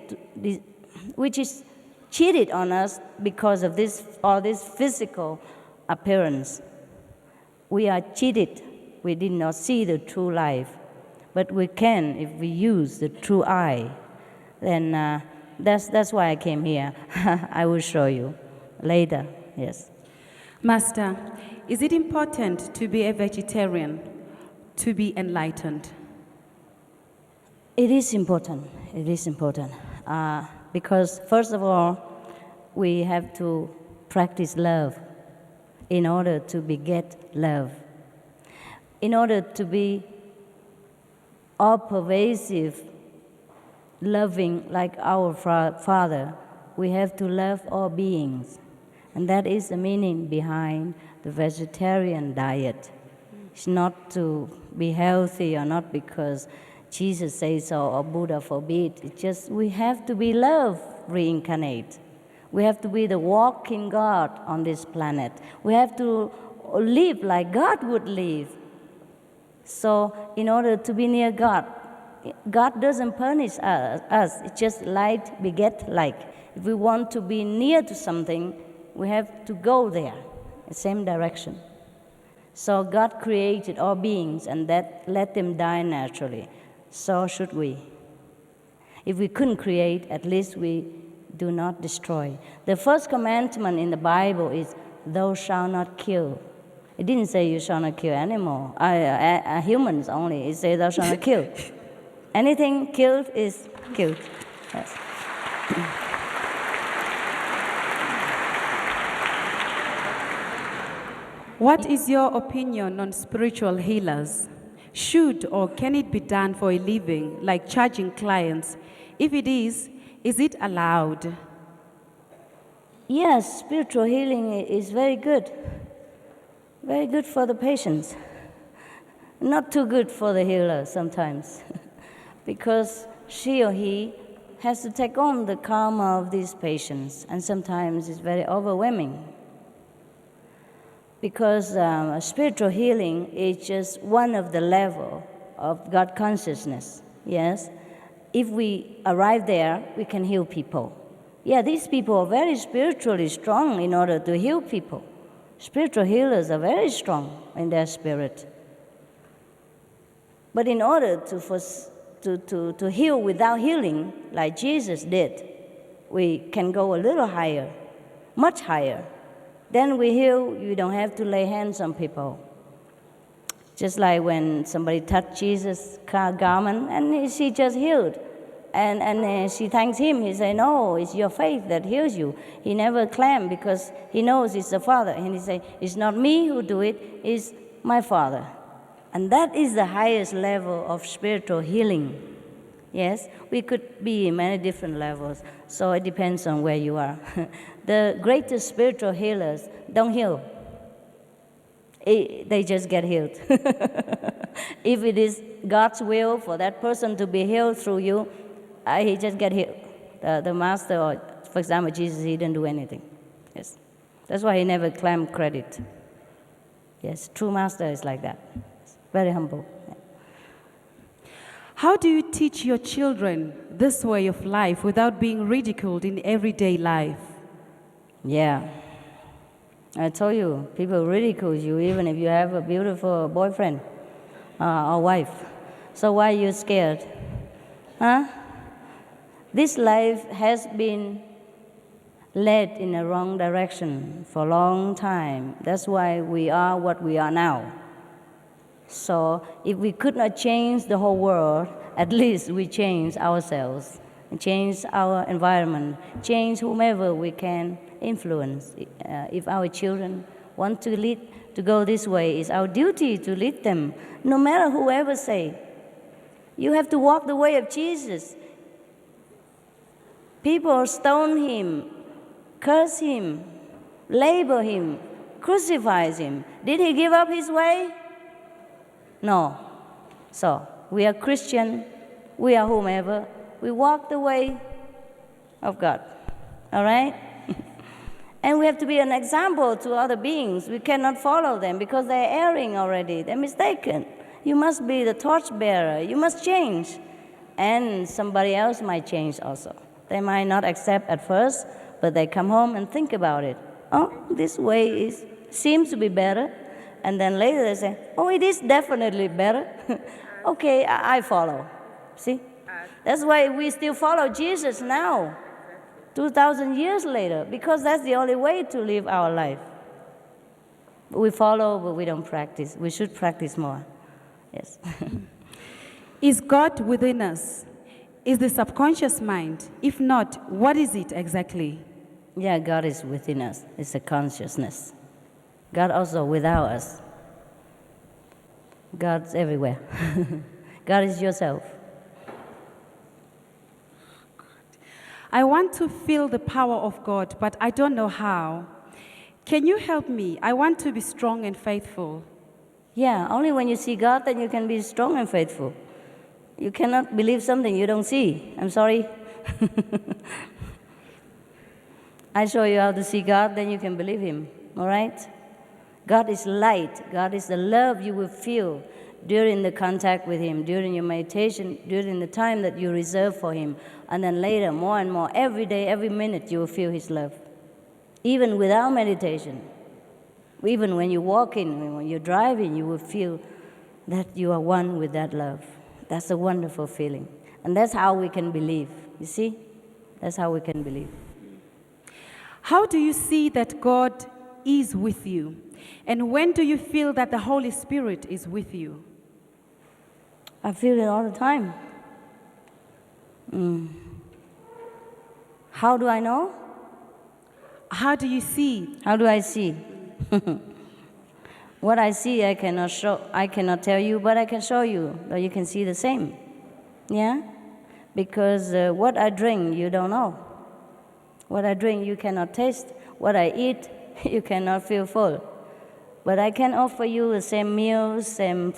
S2: which is cheated on us because of all this physical appearance. We are cheated. We did not see the true life. But we can if we use the true eye. Then that's why I came here. I will show you later, yes.
S1: Master, is it important to be a vegetarian to be enlightened?
S2: It is important. It is important. Because first of all, we have to practice love in order to beget love. In order to be all-pervasive, loving like our Father, we have to love all beings. And that is the meaning behind the vegetarian diet. It's not to be healthy or not because Jesus says so or Buddha forbid. It's just we have to be love reincarnate. We have to be the walking God on this planet. We have to live like God would live. So in order to be near God, God doesn't punish us. It's just light beget like. If we want to be near to something, we have to go there, the same direction. So God created all beings and that let them die naturally. So should we. If we couldn't create, at least we do not destroy. The first commandment in the Bible is, thou shalt not kill. It didn't say you shall not kill animals, humans only. It says thou shalt not kill. Anything killed is killed. Yes.
S1: What is your opinion on spiritual healers? Should or can it be done for a living, like charging clients? If it is it allowed?
S2: Yes, spiritual healing is very good. Very good for the patients. Not too good for the healer sometimes, because she or he has to take on the karma of these patients, and sometimes it's very overwhelming. Because spiritual healing is just one of the level of God consciousness, yes? If we arrive there, we can heal people. Yeah, these people are very spiritually strong in order to heal people. Spiritual healers are very strong in their spirit. But in order to heal without healing, like Jesus did, we can go a little higher, much higher. Then we heal, you don't have to lay hands on people. Just like when somebody touched Jesus' garment and she just healed. And she thanks him. He said, no, it's your faith that heals you. He never claimed because he knows it's the Father. And he said, it's not me who do it, it's my Father. And that is the highest level of spiritual healing. Yes, we could be in many different levels, so it depends on where you are. The greatest spiritual healers don't heal. They just get healed. If it is God's will for that person to be healed through you, he just get healed. The master, or for example, Jesus, he didn't do anything. Yes, that's why he never claimed credit. Yes, true master is like that. Very humble.
S1: How do you teach your children this way of life without being ridiculed in everyday life?
S2: Yeah. I told you, people ridicule you even if you have a beautiful boyfriend or wife. So why are you scared? Huh? This life has been led in a wrong direction for a long time. That's why we are what we are now. So if we could not change the whole world, at least we change ourselves, change our environment, change whomever we can influence. If our children want to lead, to go this way, it's our duty to lead them, no matter whoever say. You have to walk the way of Jesus. People stone him, curse him, label him, crucify him. Did he give up his way? No. So, we are Christian, we are whomever, we walk the way of God. All right? And we have to be an example to other beings. We cannot follow them because they're erring already, they're mistaken. You must be the torchbearer, you must change. And somebody else might change also. They might not accept at first, but they come home and think about it. Oh, this way seems to be better. And then later they say, oh, it is definitely better. Okay, I follow. See? That's why we still follow Jesus now, 2,000 years later, because that's the only way to live our life. We follow, but we don't practice. We should practice more. Yes.
S1: Is God within us? Is the subconscious mind? If not, what is it exactly?
S2: Yeah, God is within us. It's a consciousness. God also without us. God's everywhere. God is yourself.
S1: I want to feel the power of God, but I don't know how. Can you help me? I want to be strong and faithful.
S2: Yeah, only when you see God, then you can be strong and faithful. You cannot believe something you don't see. I'm sorry. I show you how to see God, then you can believe him. All right? God is light. God is the love you will feel during the contact with him, during your meditation, during the time that you reserve for him. And then later, more and more, every day, every minute, you will feel his love. Even without meditation. Even when you're walking, when you're driving, you will feel that you are one with that love. That's a wonderful feeling. And that's how we can believe. You see? That's how we can believe.
S1: How do you see that God is with you? And when do you feel that the Holy Spirit is with you?
S2: I feel it all the time. How do I know?
S1: How do you see?
S2: How do I see? What I see, I cannot show. I cannot tell you, but I can show you, that you can see the same. Yeah, because what I drink, you don't know. What I drink, you cannot taste. What I eat, you cannot feel full. But I can offer you the same meal, same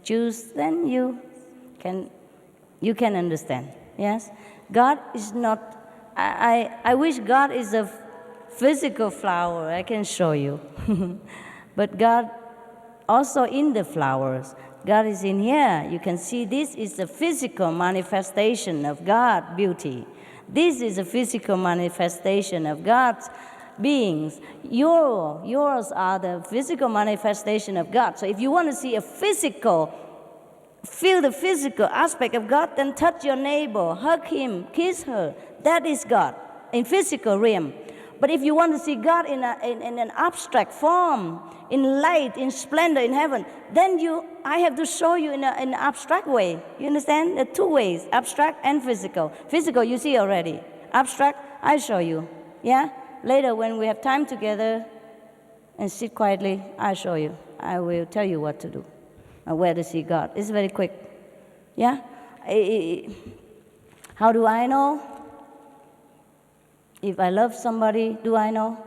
S2: juice. Then you can understand. Yes, God is not. I wish God is a physical flower. I can show you. But God also in the flowers. God is in here. You can see this is the physical manifestation of God beauty. This is a physical manifestation of God's beings. Yours are the physical manifestation of God. So if you want to see feel the physical aspect of God, then touch your neighbor, hug him, kiss her. That is God in physical realm. But if you want to see God in an abstract form, in light, in splendor, in heaven, then I have to show you in an abstract way. You understand? There are two ways, abstract and physical. Physical, you see already. Abstract, I show you. Yeah? Later, when we have time together and sit quietly, I show you. I will tell you what to do and where to see God. It's very quick. Yeah? How do I know? If I love somebody, do I know?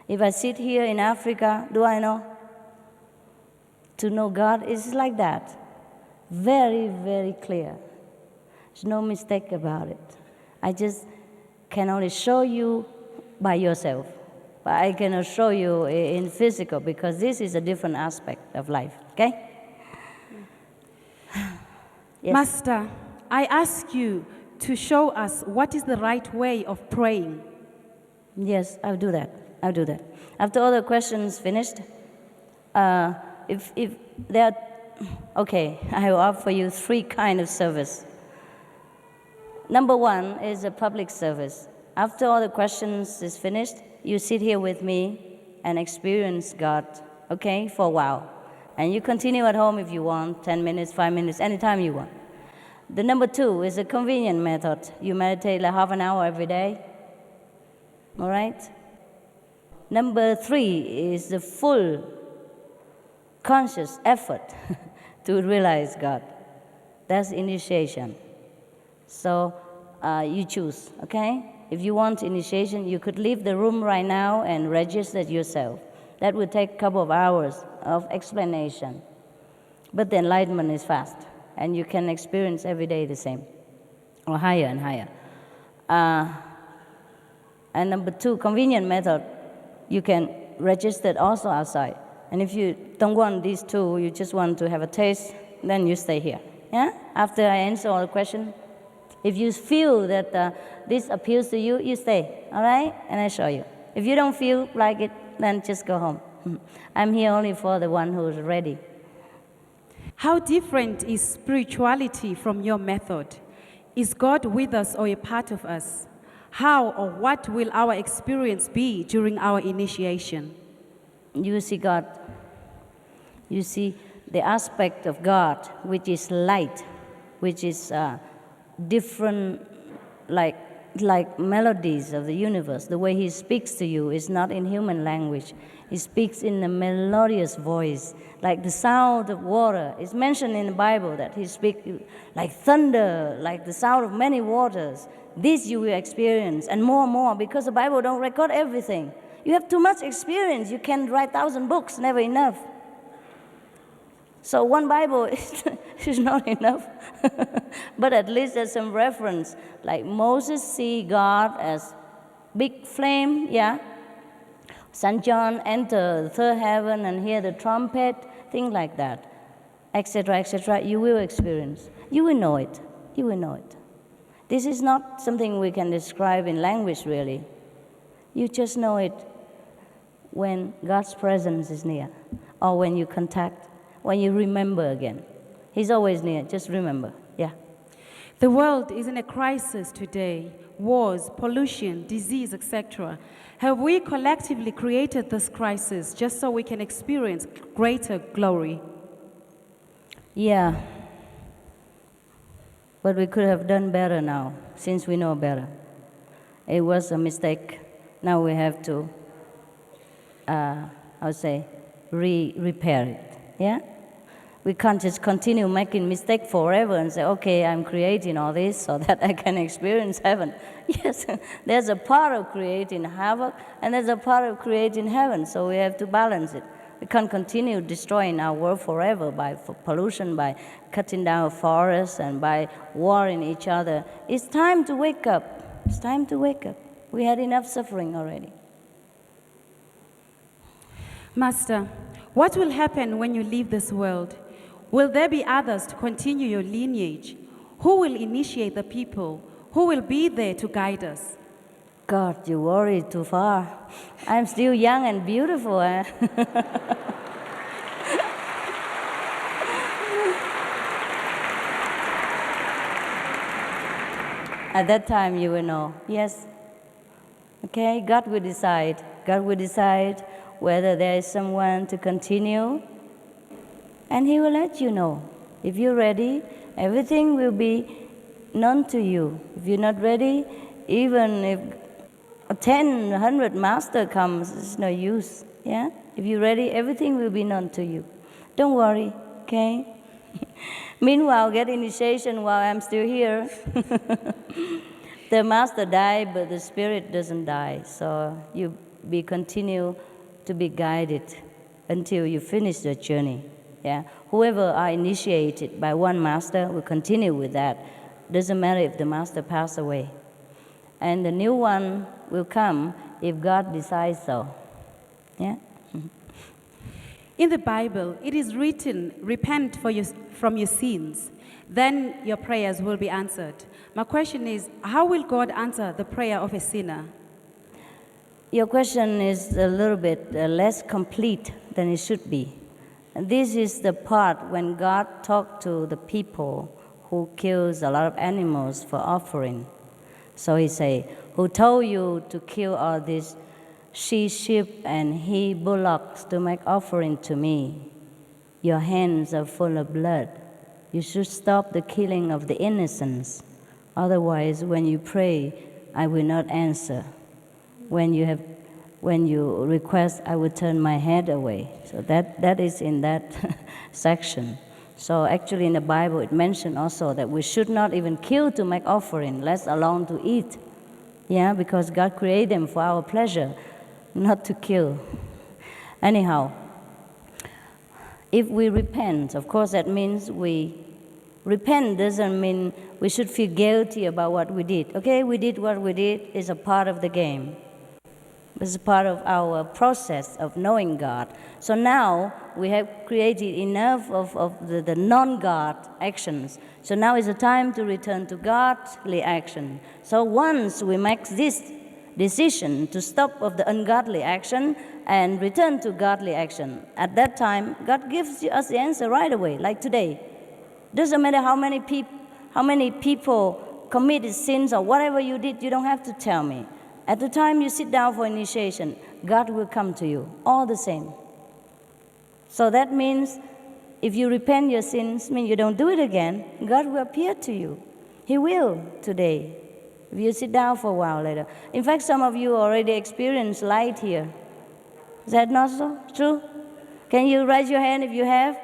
S2: If I sit here in Africa, do I know? To know God is like that. Very, very clear. There's no mistake about it. I just can only show you by yourself. But I cannot show you in physical because this is a different aspect of life. Okay? Yes.
S1: Master, I ask you to show us what is the right way of praying.
S2: Yes, I'll do that. After all the questions finished, if there are, okay, I will offer you 3 kinds of service. Number 1 is a public service. After all the questions is finished, you sit here with me and experience God, okay, for a while. And you continue at home if you want, 10 minutes, 5 minutes, anytime you want. The number 2 is a convenient method. You meditate like half an hour every day. All right? Number 3 is the full conscious effort to realize God. That's initiation. So you choose, okay? If you want initiation, you could leave the room right now and register yourself. That would take a couple of hours of explanation. But the enlightenment is fast, and you can experience every day the same, or higher and higher. And number 2, convenient method, you can register also outside. And if you don't want these 2, you just want to have a taste, then you stay here. Yeah? After I answer all the questions, if you feel that this appeals to you, you stay, all right? And I show you. If you don't feel like it, then just go home. I'm here only for the one who's ready.
S1: How different is spirituality from your method? Is God with us or a part of us? How or what will our experience be during our initiation?
S2: You see God. You see the aspect of God, which is light, which is different, like melodies of the universe. The way He speaks to you is not in human language. He speaks in a melodious voice, like the sound of water. It's mentioned in the Bible that He speaks like thunder, like the sound of many waters. This you will experience, and more, because the Bible don't record everything. You have too much experience. You can write 1,000 books, never enough. So one Bible is not enough. But at least there's some reference. Like Moses see God as big flame, yeah. St. John enter the third heaven and hear the trumpet, things like that, etc., etc. You will experience. You will know it. You will know it. This is not something we can describe in language, really. You just know it when God's presence is near, or when you contact, when you remember again. He's always near, just remember, yeah.
S1: The world is in a crisis today. Wars, pollution, disease, etc. Have we collectively created this crisis just so we can experience greater glory?
S2: Yeah. But we could have done better now, since we know better. It was a mistake. Now we have to, repair it. Yeah? We can't just continue making mistakes forever and say, okay, I'm creating all this so that I can experience heaven. Yes, there's a part of creating havoc and there's a part of creating heaven, so we have to balance it. We can't continue destroying our world forever by pollution, by cutting down forests, and by warring each other. It's time to wake up. It's time to wake up. We had enough suffering already.
S1: Master, what will happen when you leave this world? Will there be others to continue your lineage? Who will initiate the people? Who will be there to guide us?
S2: God, you worry too far. I'm still young and beautiful. At that time you will know. Yes. Okay, God will decide. God will decide whether there is someone to continue, and He will let you know. If you're ready, everything will be known to you. If you're not ready, even if 10, 100 master comes, it's no use. Yeah? If you're ready, everything will be known to you. Don't worry, okay? Meanwhile, get initiation while I'm still here. The master died, but the spirit doesn't die. So you continue to be guided until you finish the journey. Yeah? Whoever are initiated by one master will continue with that. Doesn't matter if the master passed away. And the new one will come if God decides so. Yeah?
S1: In the Bible, it is written, repent from your sins, then your prayers will be answered. My question is, how will God answer the prayer of a sinner?
S2: Your question is a little bit less complete than it should be. And this is the part when God talked to the people who kills a lot of animals for offering. So He say, who told you to kill all these sheep and he bullocks to make offering to me? Your hands are full of blood. You should stop the killing of the innocents. Otherwise, when you pray, I will not answer. When you request, I will turn my head away. So that is in that section. So actually in the Bible it mentioned also that we should not even kill to make offering, let alone to eat. Yeah, because God created them for our pleasure, not to kill. Anyhow, if we repent, of course that means repent doesn't mean we should feel guilty about what we did. Okay, we did what we did, is a part of the game. It's a part of our process of knowing God. So now we have created enough of the non-God actions. So now is the time to return to godly action. So once we make this decision to stop of the ungodly action and return to godly action, at that time God gives us the answer right away, like today. Doesn't matter how many people committed sins or whatever you did, you don't have to tell me. At the time you sit down for initiation, God will come to you, all the same. So that means if you repent your sins, mean you don't do it again, God will appear to you. He will today, if you sit down for a while later. In fact, some of you already experienced light here. Is that not so? True? Can you raise your hand if you have?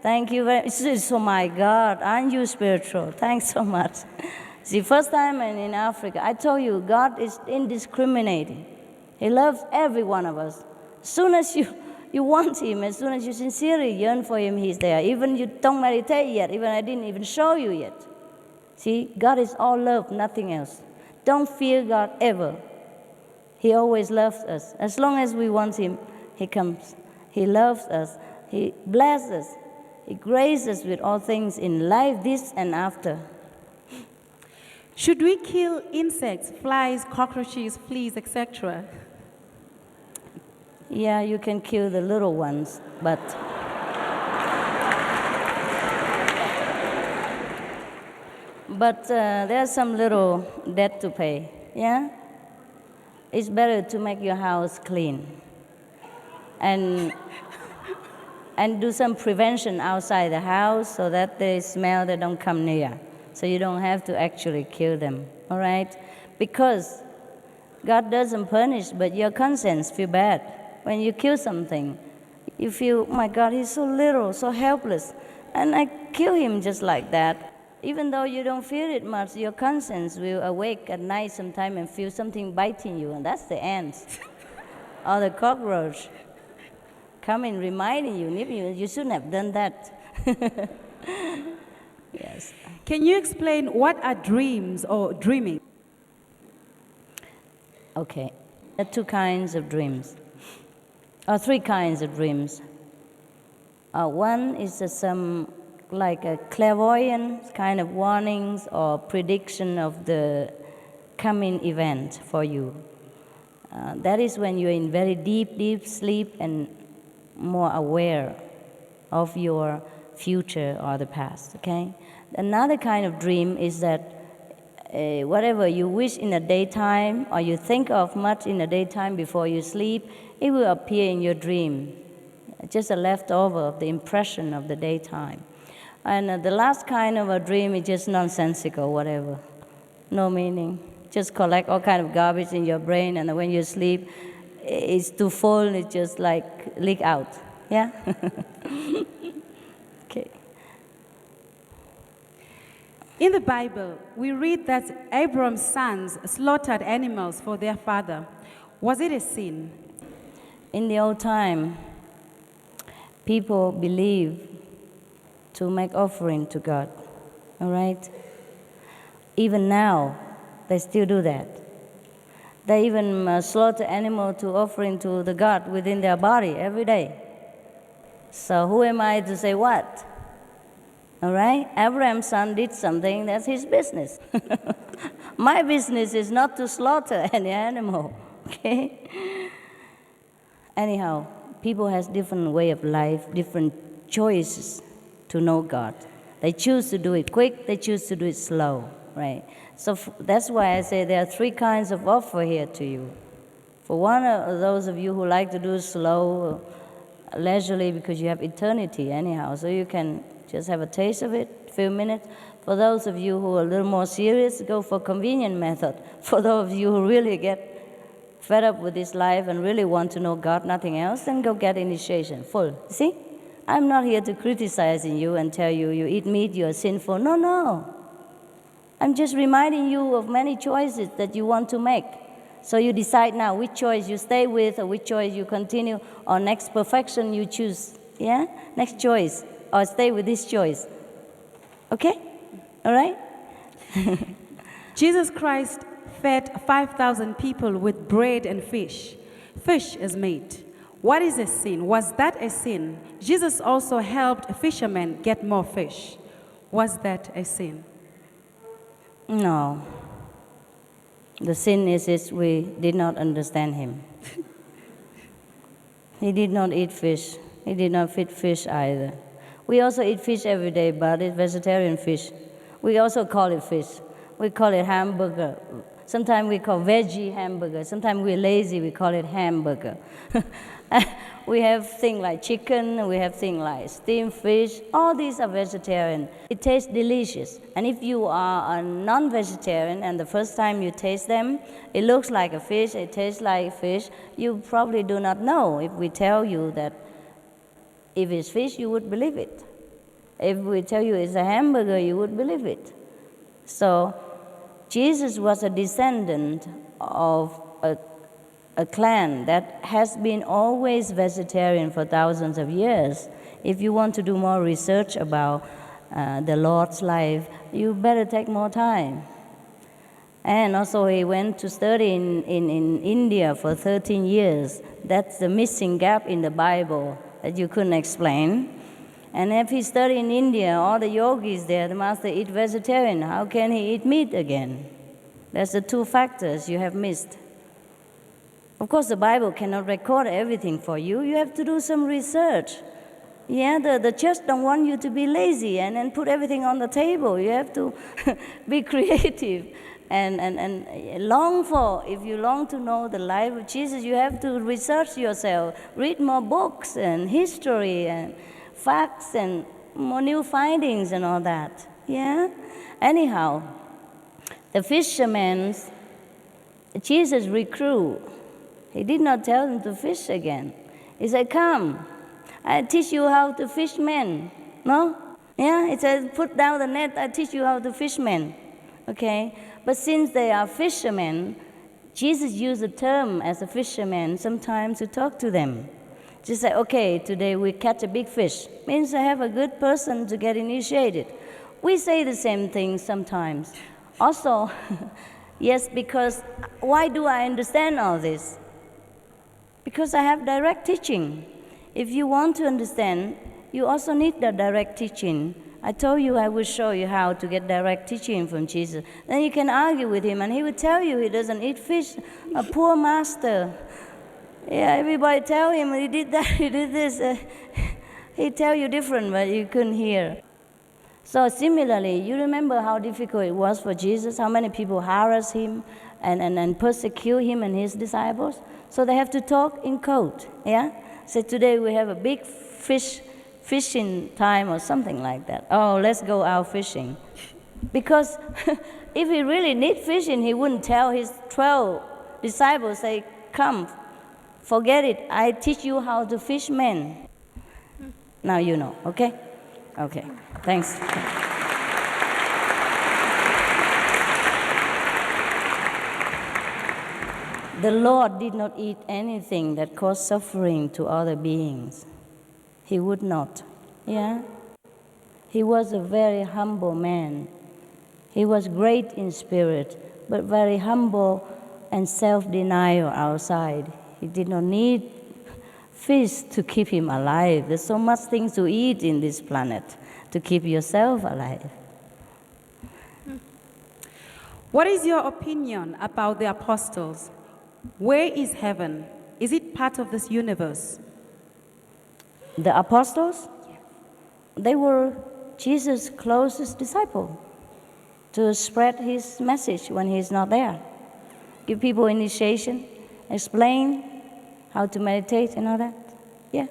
S2: Thank you very much. Oh my God, aren't you spiritual? Thanks so much. See, first time in Africa, I told you, God is indiscriminating. He loves every one of us. As soon as you want Him, as soon as you sincerely yearn for Him, He's there. Even you don't meditate yet, even I didn't even show you yet. See, God is all love, nothing else. Don't fear God ever. He always loves us. As long as we want Him, He comes. He loves us. He blesses us. He graces us with all things in life, this and after.
S1: Should we kill insects, flies, cockroaches, fleas, etc.?
S2: Yeah, you can kill the little ones, but there's some little debt to pay. Yeah, it's better to make your house clean and do some prevention outside the house so that they smell, they don't come near. So you don't have to actually kill them, all right? Because God doesn't punish, but your conscience feel bad. When you kill something, You feel, my God, he's so little, so helpless. And I kill him just like that. Even though you don't feel it much, your conscience will awake at night sometime and feel something biting you, and that's the ants. Or the cockroach coming reminding you, you shouldn't have done that. Yes.
S1: Can you explain what are dreams or dreaming?
S2: Okay. There are two kinds of dreams, or three kinds of dreams. One is some like a clairvoyant kind of warnings or prediction of the coming event for you. That is when you're in very deep sleep and more aware of your future or the past, okay? Another kind of dream is that whatever you wish in the daytime or you think of much in the daytime before you sleep, it will appear in your dream. Just a leftover of the impression of the daytime. And the last kind of a dream is just nonsensical, whatever. No meaning. Just collect all kind of garbage in your brain, and when you sleep, it's too full, it just like leak out. Yeah? Okay.
S1: In the Bible, we read that Abram's sons slaughtered animals for their father. Was it a sin?
S2: In the old time, people believed to make offering to God, all right? Even now, they still do that. They even slaughter animal to offering to the God within their body every day. So who am I to say what? All right? Abraham's son did something, that's his business. My business is not to slaughter any animal, okay? Anyhow, people has different way of life, different choices to know God. They choose to do it quick, they choose to do it slow, right? So that's why I say there are three kinds of offer here to you. For one of those of you who like to do slow, leisurely, because you have eternity anyhow, so you can just have a taste of it, a few minutes. For those of you who are a little more serious, go for convenient method. For those of you who really get fed up with this life and really want to know God, nothing else, then go get initiation, full. See? I'm not here to criticize you and tell you, you eat meat, you're sinful. No. I'm just reminding you of many choices that you want to make. So you decide now which choice you stay with or which choice you continue, or next perfection you choose. Yeah? Next choice. Or stay with this choice. Okay? All right?
S1: Jesus Christ fed 5,000 people with bread and fish. Fish is meat. What is a sin? Was that a sin? Jesus also helped fishermen get more fish. Was that a sin?
S2: No. The sin is we did not understand him. He did not eat fish. He did not feed fish either. We also eat fish every day, but it's vegetarian fish. We also call it fish. We call it hamburger. Sometimes we call veggie hamburger. Sometimes we're lazy, we call it hamburger. We have things like chicken, we have things like steamed fish. All these are vegetarian. It tastes delicious. And if you are a non-vegetarian and the first time you taste them, it looks like a fish, it tastes like fish, you probably do not know. If we tell you that if it's fish, you would believe it. If we tell you it's a hamburger, you would believe it. So Jesus was a descendant of a clan that has been always vegetarian for thousands of years. If you want to do more research about the Lord's life, you better take more time. And also he went to study in India for 13 years. That's the missing gap in the Bible that you couldn't explain. And if he studied in India, all the yogis there, the master eat vegetarian. How can he eat meat again? That's the two factors you have missed. Of course, the Bible cannot record everything for you. You have to do some research. Yeah, the church don't want you to be lazy and put everything on the table. You have to be creative and long for. If you long to know the life of Jesus, you have to research yourself, read more books and history and facts and more new findings and all that. Yeah? Anyhow, the fishermen, Jesus recruit. He did not tell them to fish again. He said, come. I teach you how to fish men. No? Yeah, it says, put down the net, I teach you how to fish men. Okay? But since they are fishermen, Jesus used the term as a fisherman sometimes to talk to them. Just say, okay, today we catch a big fish. Means I have a good person to get initiated. We say the same thing sometimes. Also, yes, because why do I understand all this? Because I have direct teaching. If you want to understand, you also need the direct teaching. I told you I will show you how to get direct teaching from Jesus. Then you can argue with him, and he will tell you he doesn't eat fish. A poor master. Yeah, everybody tell him he did that, he did this. He tell you different, but you couldn't hear. So similarly, you remember how difficult it was for Jesus, how many people harass him and persecute him and his disciples? So they have to talk in code, yeah? So today we have a big fishing time or something like that. Oh, let's go out fishing. Because if he really need fishing, he wouldn't tell his 12 disciples, say, come, forget it, I teach you how to fish men. Now you know, okay? Okay, thanks. The Lord did not eat anything that caused suffering to other beings. He would not, yeah? He was a very humble man. He was great in spirit, but very humble and self-denial outside. He did not need fish to keep him alive. There's so much things to eat in this planet to keep yourself alive.
S1: What is your opinion about the apostles? Where is heaven? Is it part of this universe?
S2: The apostles? They were Jesus' closest disciple to spread his message when he's not there. Give people initiation, explain how to meditate and all that. Yeah.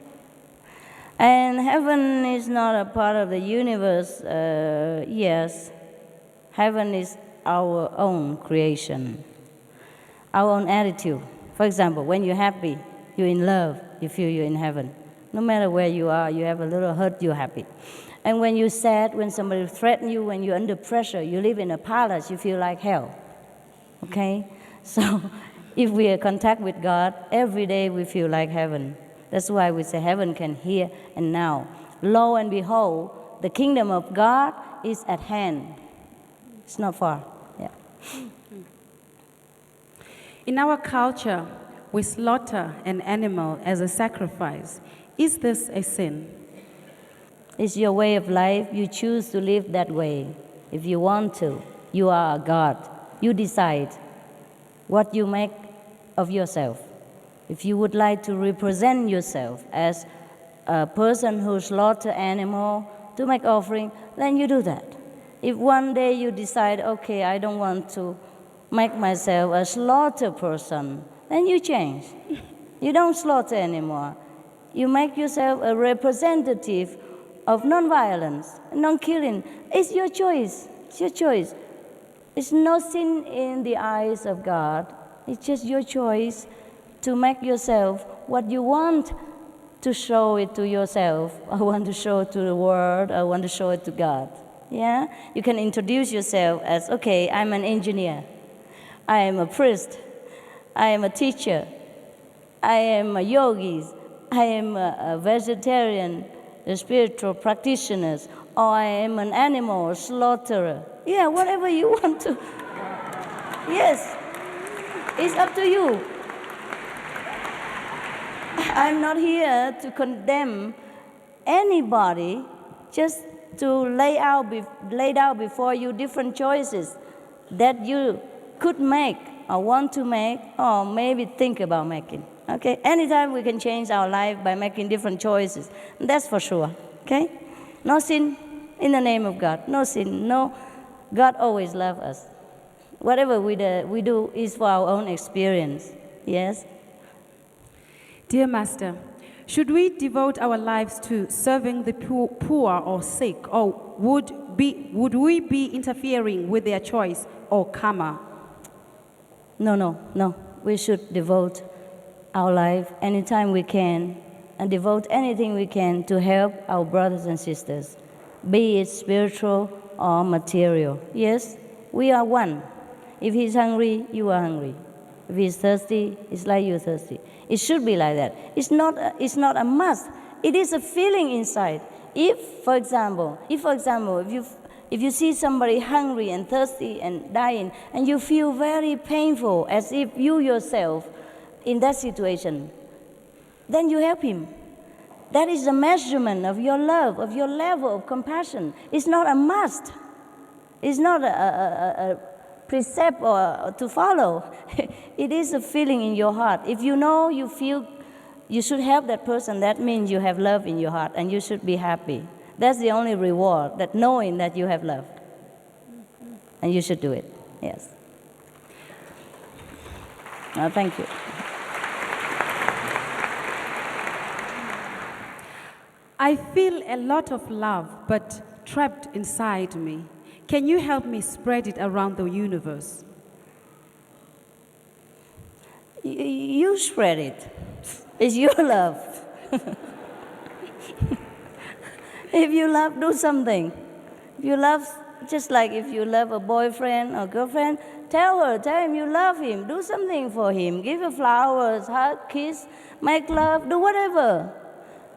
S2: And heaven is not a part of the universe. Yes. Heaven is our own creation, our own attitude. For example, when you're happy, you're in love, you feel you're in heaven. No matter where you are, you have a little hurt, you're happy. And when you're sad, when somebody threatens you, when you're under pressure, you live in a palace, you feel like hell. Okay? So if we are in contact with God, every day we feel like heaven. That's why we say heaven can hear and now. Lo and behold, the kingdom of God is at hand. It's not far. Yeah.
S1: In our culture, we slaughter an animal as a sacrifice. Is this a sin?
S2: It's your way of life. You choose to live that way. If you want to, you are a God. You decide what you make of yourself. If you would like to represent yourself as a person who slaughter animal to make offering, then you do that. If one day you decide, okay, I don't want to make myself a slaughter person, then you change. You don't slaughter anymore. You make yourself a representative of nonviolence, non-killing. It's your choice. It's your choice. It's no sin in the eyes of God. It's just your choice to make yourself what you want to show it to yourself. I want to show it to the world. I want to show it to God. Yeah? You can introduce yourself as, okay, I'm an engineer. I am a priest. I am a teacher. I am a yogis. I am a vegetarian, a spiritual practitioner, or I am an animal slaughterer. Yeah, whatever you want to. Yes, it's up to you. I'm not here to condemn anybody, just to lay out before you different choices that you could make or want to make or maybe think about making. Okay? Anytime we can change our life by making different choices. That's for sure. Okay? No sin in the name of God. No sin. No. God always loves us. Whatever we do is for our own experience. Yes?
S1: Dear Master, should we devote our lives to serving the poor or sick, or would we be interfering with their choice or karma?
S2: No. We should devote our life anytime we can and devote anything we can to help our brothers and sisters, be it spiritual or material. Yes, we are one. If he's hungry, you are hungry. If he's thirsty, it's like you're thirsty. It should be like that. It's not a must. It is a feeling inside. If, for example, if you see somebody hungry and thirsty and dying, and you feel very painful as if you yourself in that situation, then you help him. That is a measurement of your love, of your level of compassion. It's not a must. It's not a precept or to follow. It is a feeling in your heart. If you know, you feel you should help that person, that means you have love in your heart and you should be happy. That's the only reward, that knowing that you have love. And you should do it, yes. Now, thank you.
S1: I feel a lot of love, but trapped inside me. Can you help me spread it around the universe?
S2: You spread it. It's your love. If you love, do something. If you love, just like if you love a boyfriend or girlfriend, tell him you love him. Do something for him. Give her flowers, hug, kiss, make love, do whatever.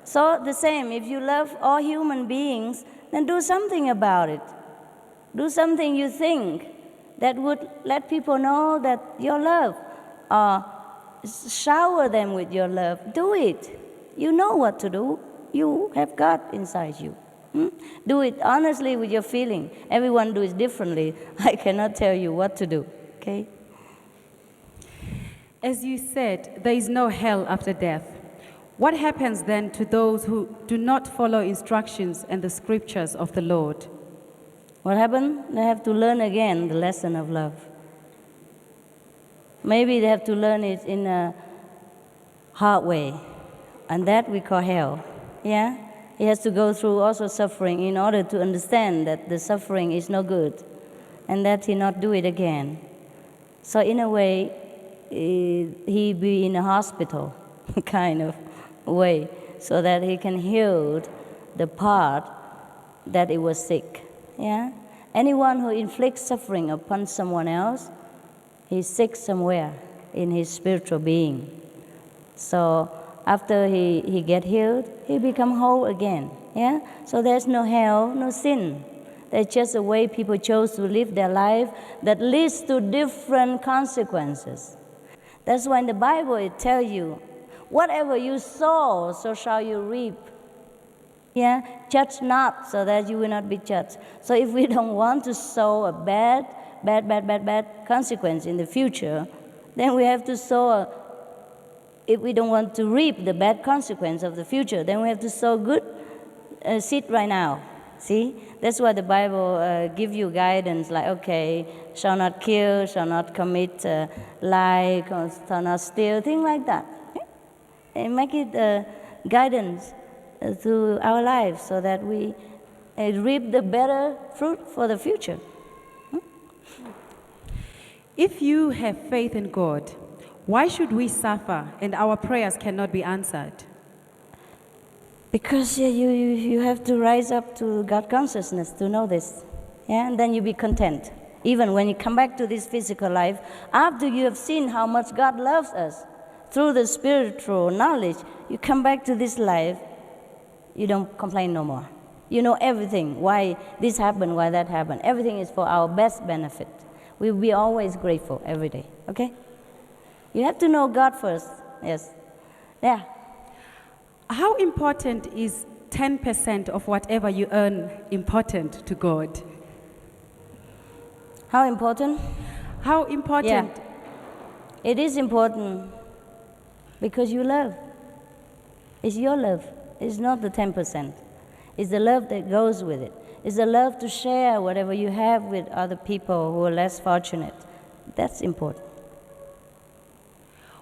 S2: So the same, if you love all human beings, then do something about it. Do something you think that would let people know that your love, or shower them with your love. Do it. You know what to do. You have God inside you. Do it honestly with your feeling. Everyone does it differently. I cannot tell you what to do, okay?
S1: As you said, there is no hell after death. What happens then to those who do not follow instructions and the scriptures of the Lord?
S2: What happened? They have to learn again the lesson of love. Maybe they have to learn it in a hard way, and that we call hell. Yeah? He has to go through also suffering in order to understand that the suffering is no good, and that he not do it again. So in a way, he be in a hospital kind of way, so that he can heal the part that it was sick. Yeah? Anyone who inflicts suffering upon someone else, he's sick somewhere in his spiritual being. So after he get healed, he become whole again. Yeah? So there's no hell, no sin. There's just a way people chose to live their life that leads to different consequences. That's why in the Bible it tells you, whatever you sow, so shall you reap. Yeah? Judge not, so that you will not be judged. So if we don't want to sow a bad consequence in the future, then we have to sow if we don't want to reap the bad consequence of the future, then we have to sow good seed right now. See? That's why the Bible gives you guidance, like, okay, shall not kill, shall not commit lie, shall not steal, things like that. And make it guidance through our lives so that we reap the better fruit for the future.
S1: If you have faith in God, why should we suffer and our prayers cannot be answered?
S2: Because you have to rise up to God consciousness to know this. Yeah? And then you be content. Even when you come back to this physical life, after you have seen how much God loves us, through the spiritual knowledge, you come back to this life, you don't complain no more. You know everything, why this happened, why that happened. Everything is for our best benefit. We'll be always grateful every day, okay? You have to know God first, yes. Yeah.
S1: How important is 10% of whatever you earn important to God?
S2: How important?
S1: How important?
S2: Yeah. It is important because you love. It's your love. It's not the 10%. It's the love that goes with it. It's the love to share whatever you have with other people who are less fortunate. That's important.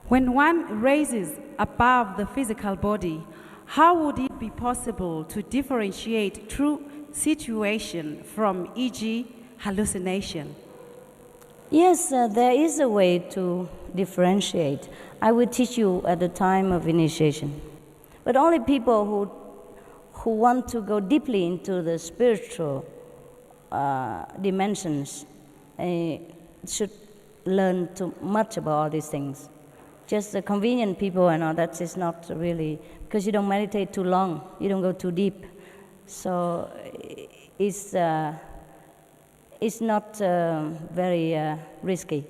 S1: When one raises above the physical body, how would it be possible to differentiate true situation from, e.g., hallucination?
S2: Yes, there is a way to differentiate. I will teach you at the time of initiation. But only people who want to go deeply into the spiritual dimensions should learn too much about all these things. Just the convenient people and all that is not really, because you don't meditate too long, you don't go too deep. So it's not very risky.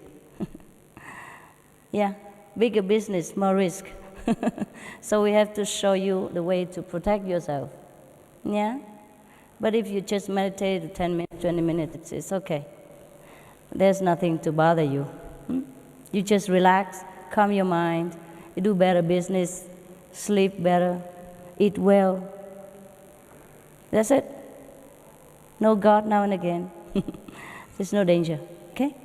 S2: Yeah, bigger business, more risk. So we have to show you the way to protect yourself. Yeah? But if you just meditate 10 minutes, 20 minutes, it's okay. There's nothing to bother you. You just relax, calm your mind, you do better business, sleep better, eat well. That's it. Know God now and again. There's no danger. Okay?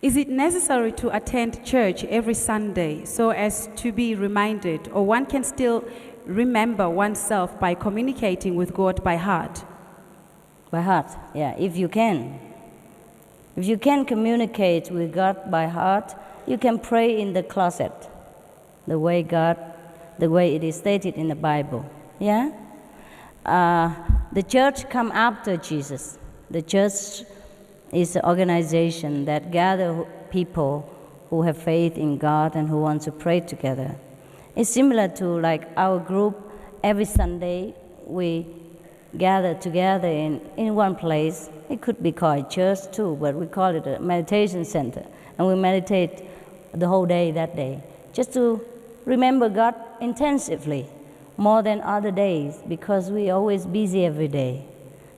S1: Is it necessary to attend church every Sunday so as to be reminded, or one can still remember oneself by communicating with God by heart?
S2: By heart, yeah, if you can. If you can communicate with God by heart, you can pray in the closet, the way it is stated in the Bible. Yeah? The church come after Jesus. The church is an organization that gather people who have faith in God and who want to pray together. It's similar to like our group. Every Sunday we gather together in one place. It could be called church too, but we call it a meditation center. And we meditate the whole day that day, just to remember God intensively, more than other days, because we're always busy every day.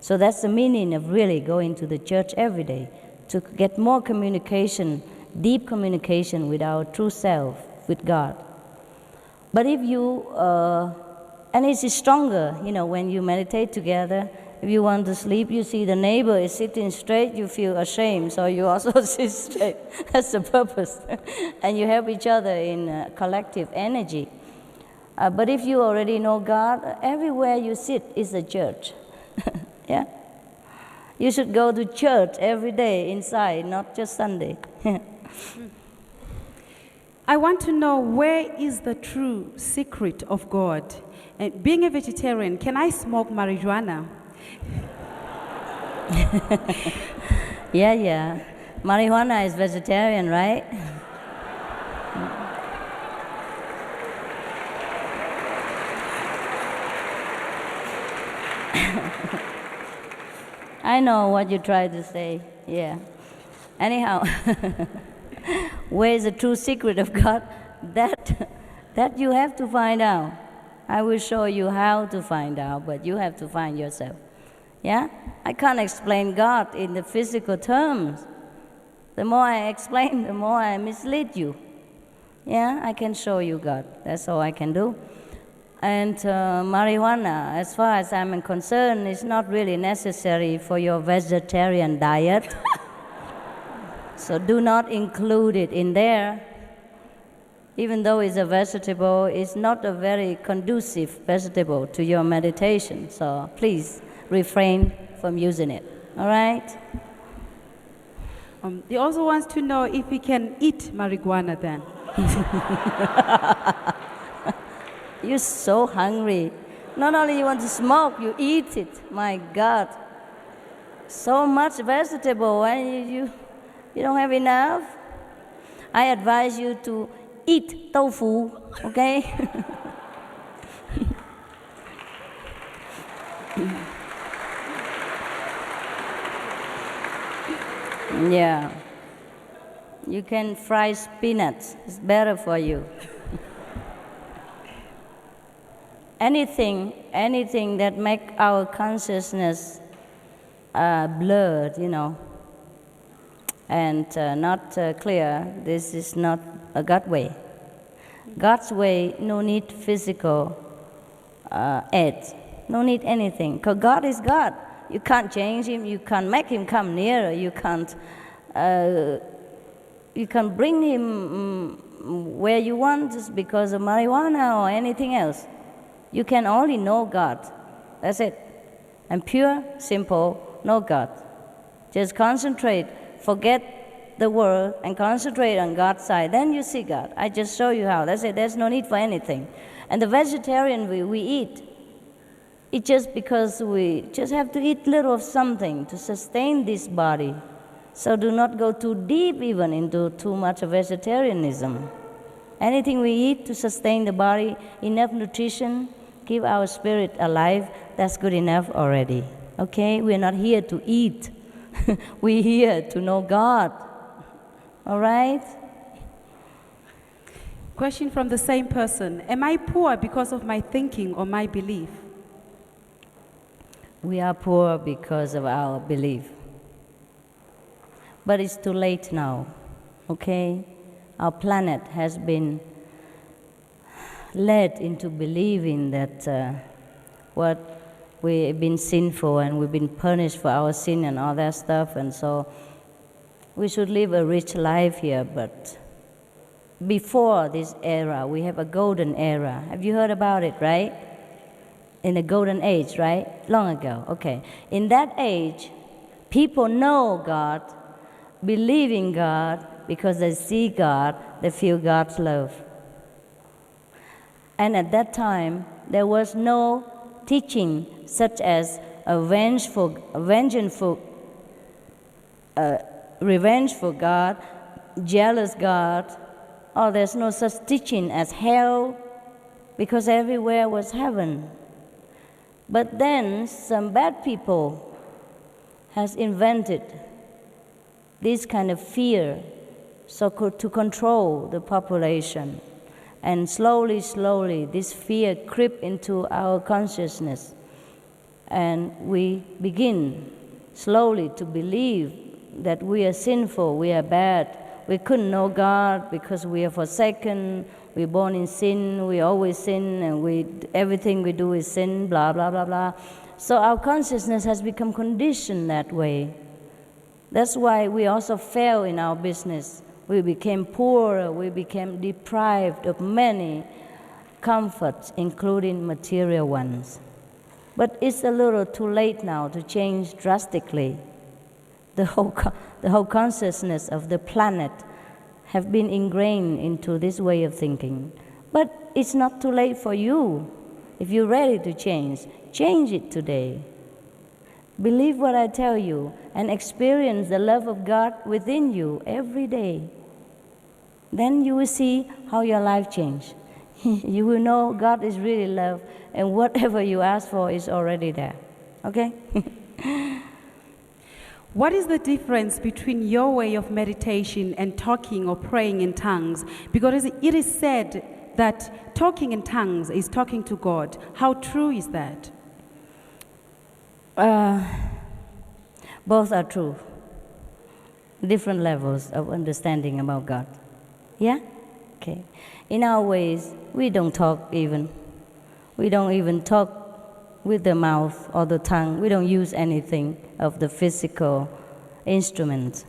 S2: So that's the meaning of really going to the church every day, to get more communication, deep communication with our true self, with God. But if you, and it's stronger, when you meditate together. If you want to sleep, you see the neighbor is sitting straight, you feel ashamed, so you also sit straight. That's the purpose. And you help each other in collective energy. But if you already know God, everywhere you sit is a church. Yeah? You should go to church every day inside, not just Sunday.
S1: I want to know, where is the true secret of God? And being a vegetarian, can I smoke marijuana?
S2: Yeah. Marijuana is vegetarian, right? I know what you tried to say, yeah. Anyhow, where is the true secret of God? That you have to find out. I will show you how to find out, but you have to find yourself. Yeah? I can't explain God in the physical terms. The more I explain, the more I mislead you. Yeah? I can show you God. That's all I can do. And marijuana, as far as I'm concerned, is not really necessary for your vegetarian diet. So do not include it in there. Even though it's a vegetable, it's not a very conducive vegetable to your meditation. So please refrain from using it. All right?
S1: He also wants to know if he can eat marijuana then.
S2: You're so hungry. Not only you want to smoke, you eat it. My God. So much vegetable, and you don't have enough. I advise you to eat tofu, okay? Yeah. You can fry spinach. It's better for you. Anything that make our consciousness blurred, and not clear, this is not a God way. God's way, no need physical aid, no need anything, because God is God. You can't change him, you can't make him come nearer, you can't bring him where you want just because of marijuana or anything else. You can only know God. That's it. And pure, simple, know God. Just concentrate. Forget the world and concentrate on God's side, then you see God. I just show you how. That's it. There's no need for anything. And the vegetarian we eat, it's just because we just have to eat little of something to sustain this body. So do not go too deep even into too much of vegetarianism. Anything we eat to sustain the body, enough nutrition, keep our spirit alive, that's good enough already. Okay? We're not here to eat. We're here to know God. All right?
S1: Question from the same person. Am I poor because of my thinking or my belief?
S2: We are poor because of our belief. But it's too late now. Okay? Our planet has been led into believing that what we've been sinful and we've been punished for our sin and all that stuff, and so we should live a rich life here. But before this era, we have a golden era. Have you heard about it, right? In the golden age, right? Long ago, okay. In that age, people know God, believe in God, because they see God, they feel God's love. And at that time, there was no teaching such as a revengeful God, jealous God. Oh, there's no such teaching as hell, because everywhere was heaven. But then some bad people has invented this kind of fear so to control the population. And slowly, slowly, this fear creep into our consciousness. And we begin slowly to believe that we are sinful, we are bad. We couldn't know God because we are forsaken, we're born in sin, we always sin, and everything we do is sin, blah, blah, blah, blah. So our consciousness has become conditioned that way. That's why we also fail in our business. We became poorer, we became deprived of many comforts, including material ones. But it's a little too late now to change drastically. The whole consciousness of the planet have been ingrained into this way of thinking. But it's not too late for you. If you're ready to change it today. Believe what I tell you and experience the love of God within you every day. Then you will see how your life changes. You will know God is really love, and whatever you ask for is already there. Okay?
S1: What is the difference between your way of meditation and talking or praying in tongues? Because it is said that talking in tongues is talking to God. How true is that?
S2: Both are true. Different levels of understanding about God. Yeah? Okay. In our ways, we don't talk even. We don't even talk with the mouth or the tongue. We don't use anything of the physical instruments.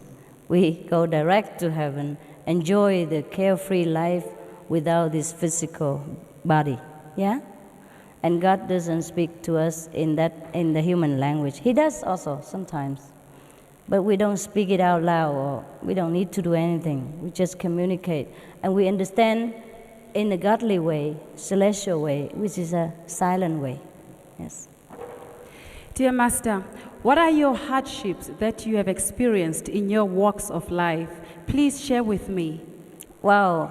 S2: We go direct to heaven, enjoy the carefree life without this physical body. Yeah? And God doesn't speak to us in the human language. He does also sometimes. But we don't speak it out loud, or we don't need to do anything. We just communicate. And we understand in a godly way, celestial way, which is a silent way. Yes.
S1: Dear Master, what are your hardships that you have experienced in your walks of life? Please share with me.
S2: Wow.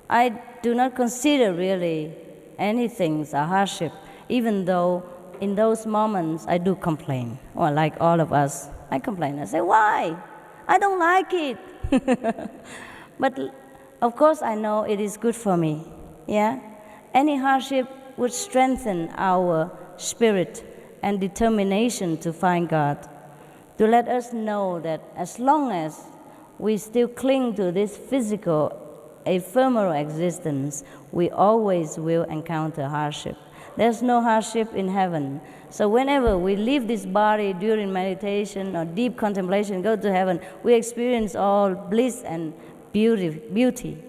S2: I do not consider really anything a hardship, even though in those moments I do complain, or like all of us, I complain. I say, why? I don't like it. But of course I know it is good for me. Yeah? Any hardship would strengthen our spirit and determination to find God, to let us know that as long as we still cling to this physical, ephemeral existence, we always will encounter hardship. There's no hardship in heaven. So whenever we leave this body during meditation or deep contemplation, go to heaven, we experience all bliss and beauty.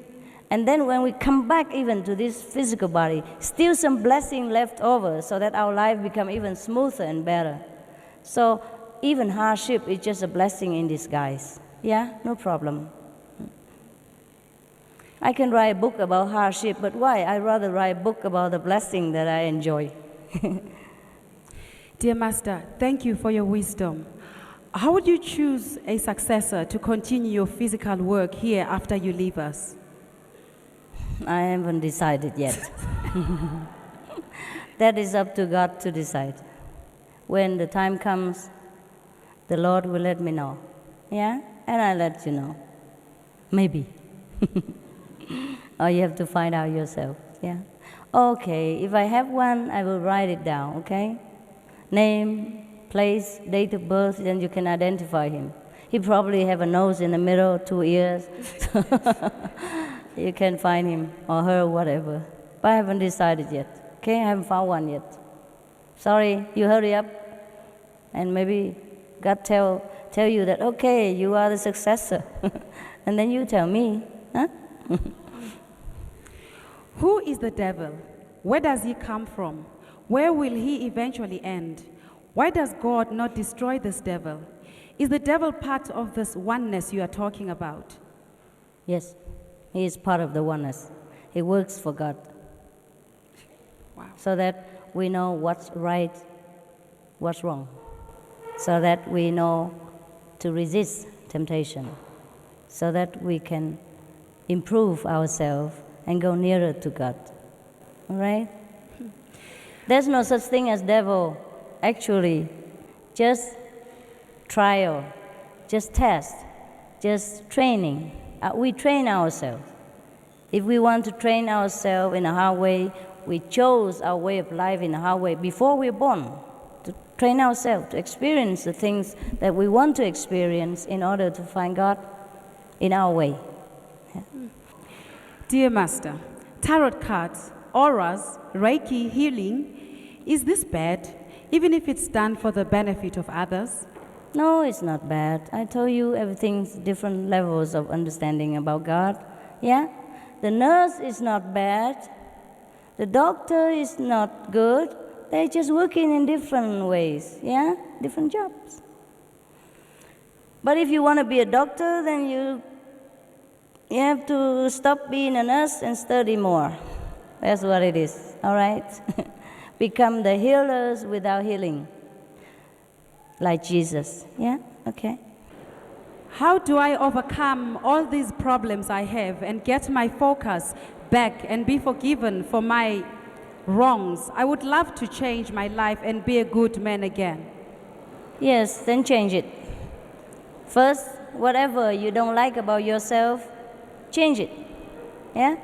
S2: And then when we come back even to this physical body, still some blessing left over so that our life become even smoother and better. So even hardship is just a blessing in disguise. Yeah, no problem. I can write a book about hardship, but why? I'd rather write a book about the blessing that I enjoy.
S1: Dear Master, thank you for your wisdom. How would you choose a successor to continue your physical work here after you leave us?
S2: I haven't decided yet. That is up to God to decide. When the time comes, the Lord will let me know. Yeah? And I'll let you know. Maybe. Or you have to find out yourself. Yeah? Okay, if I have one, I will write it down, okay? Name, place, date of birth, then you can identify him. He probably have a nose in the middle, 2 ears. You can find him or her, whatever. But I haven't decided yet. Okay, I haven't found one yet. Sorry, you hurry up. And maybe God tell you that, okay, you are the successor. And then you tell me, huh?
S1: Who is the devil? Where does he come from? Where will he eventually end? Why does God not destroy this devil? Is the devil part of this oneness you are talking about?
S2: Yes, he is part of the oneness. He works for God.
S1: Wow.
S2: So that we know what's right, what's wrong. So that we know to resist temptation. So that we can improve ourselves and go nearer to God. All right? There's no such thing as devil, actually. Just trial, just test, just training. We train ourselves. If we want to train ourselves in a hard way, we chose our way of life in a hard way before we're born. To train ourselves, to experience the things that we want to experience in order to find God in our way. Yeah.
S1: Dear Master, tarot cards, auras, Reiki, healing, is this bad, even if it's done for the benefit of others?
S2: No, it's not bad. I told you everything's different levels of understanding about God. Yeah? The nurse is not bad. The doctor is not good. They're just working in different ways. Yeah? Different jobs. But if you want to be a doctor, then you have to stop being a nurse and study more. That's what it is. All right? Become the healers without healing. Like Jesus. Yeah? Okay.
S1: How do I overcome all these problems I have and get my focus back and be forgiven for my wrongs? I would love to change my life and be a good man again.
S2: Yes, then change it. First, whatever you don't like about yourself, change it. Yeah?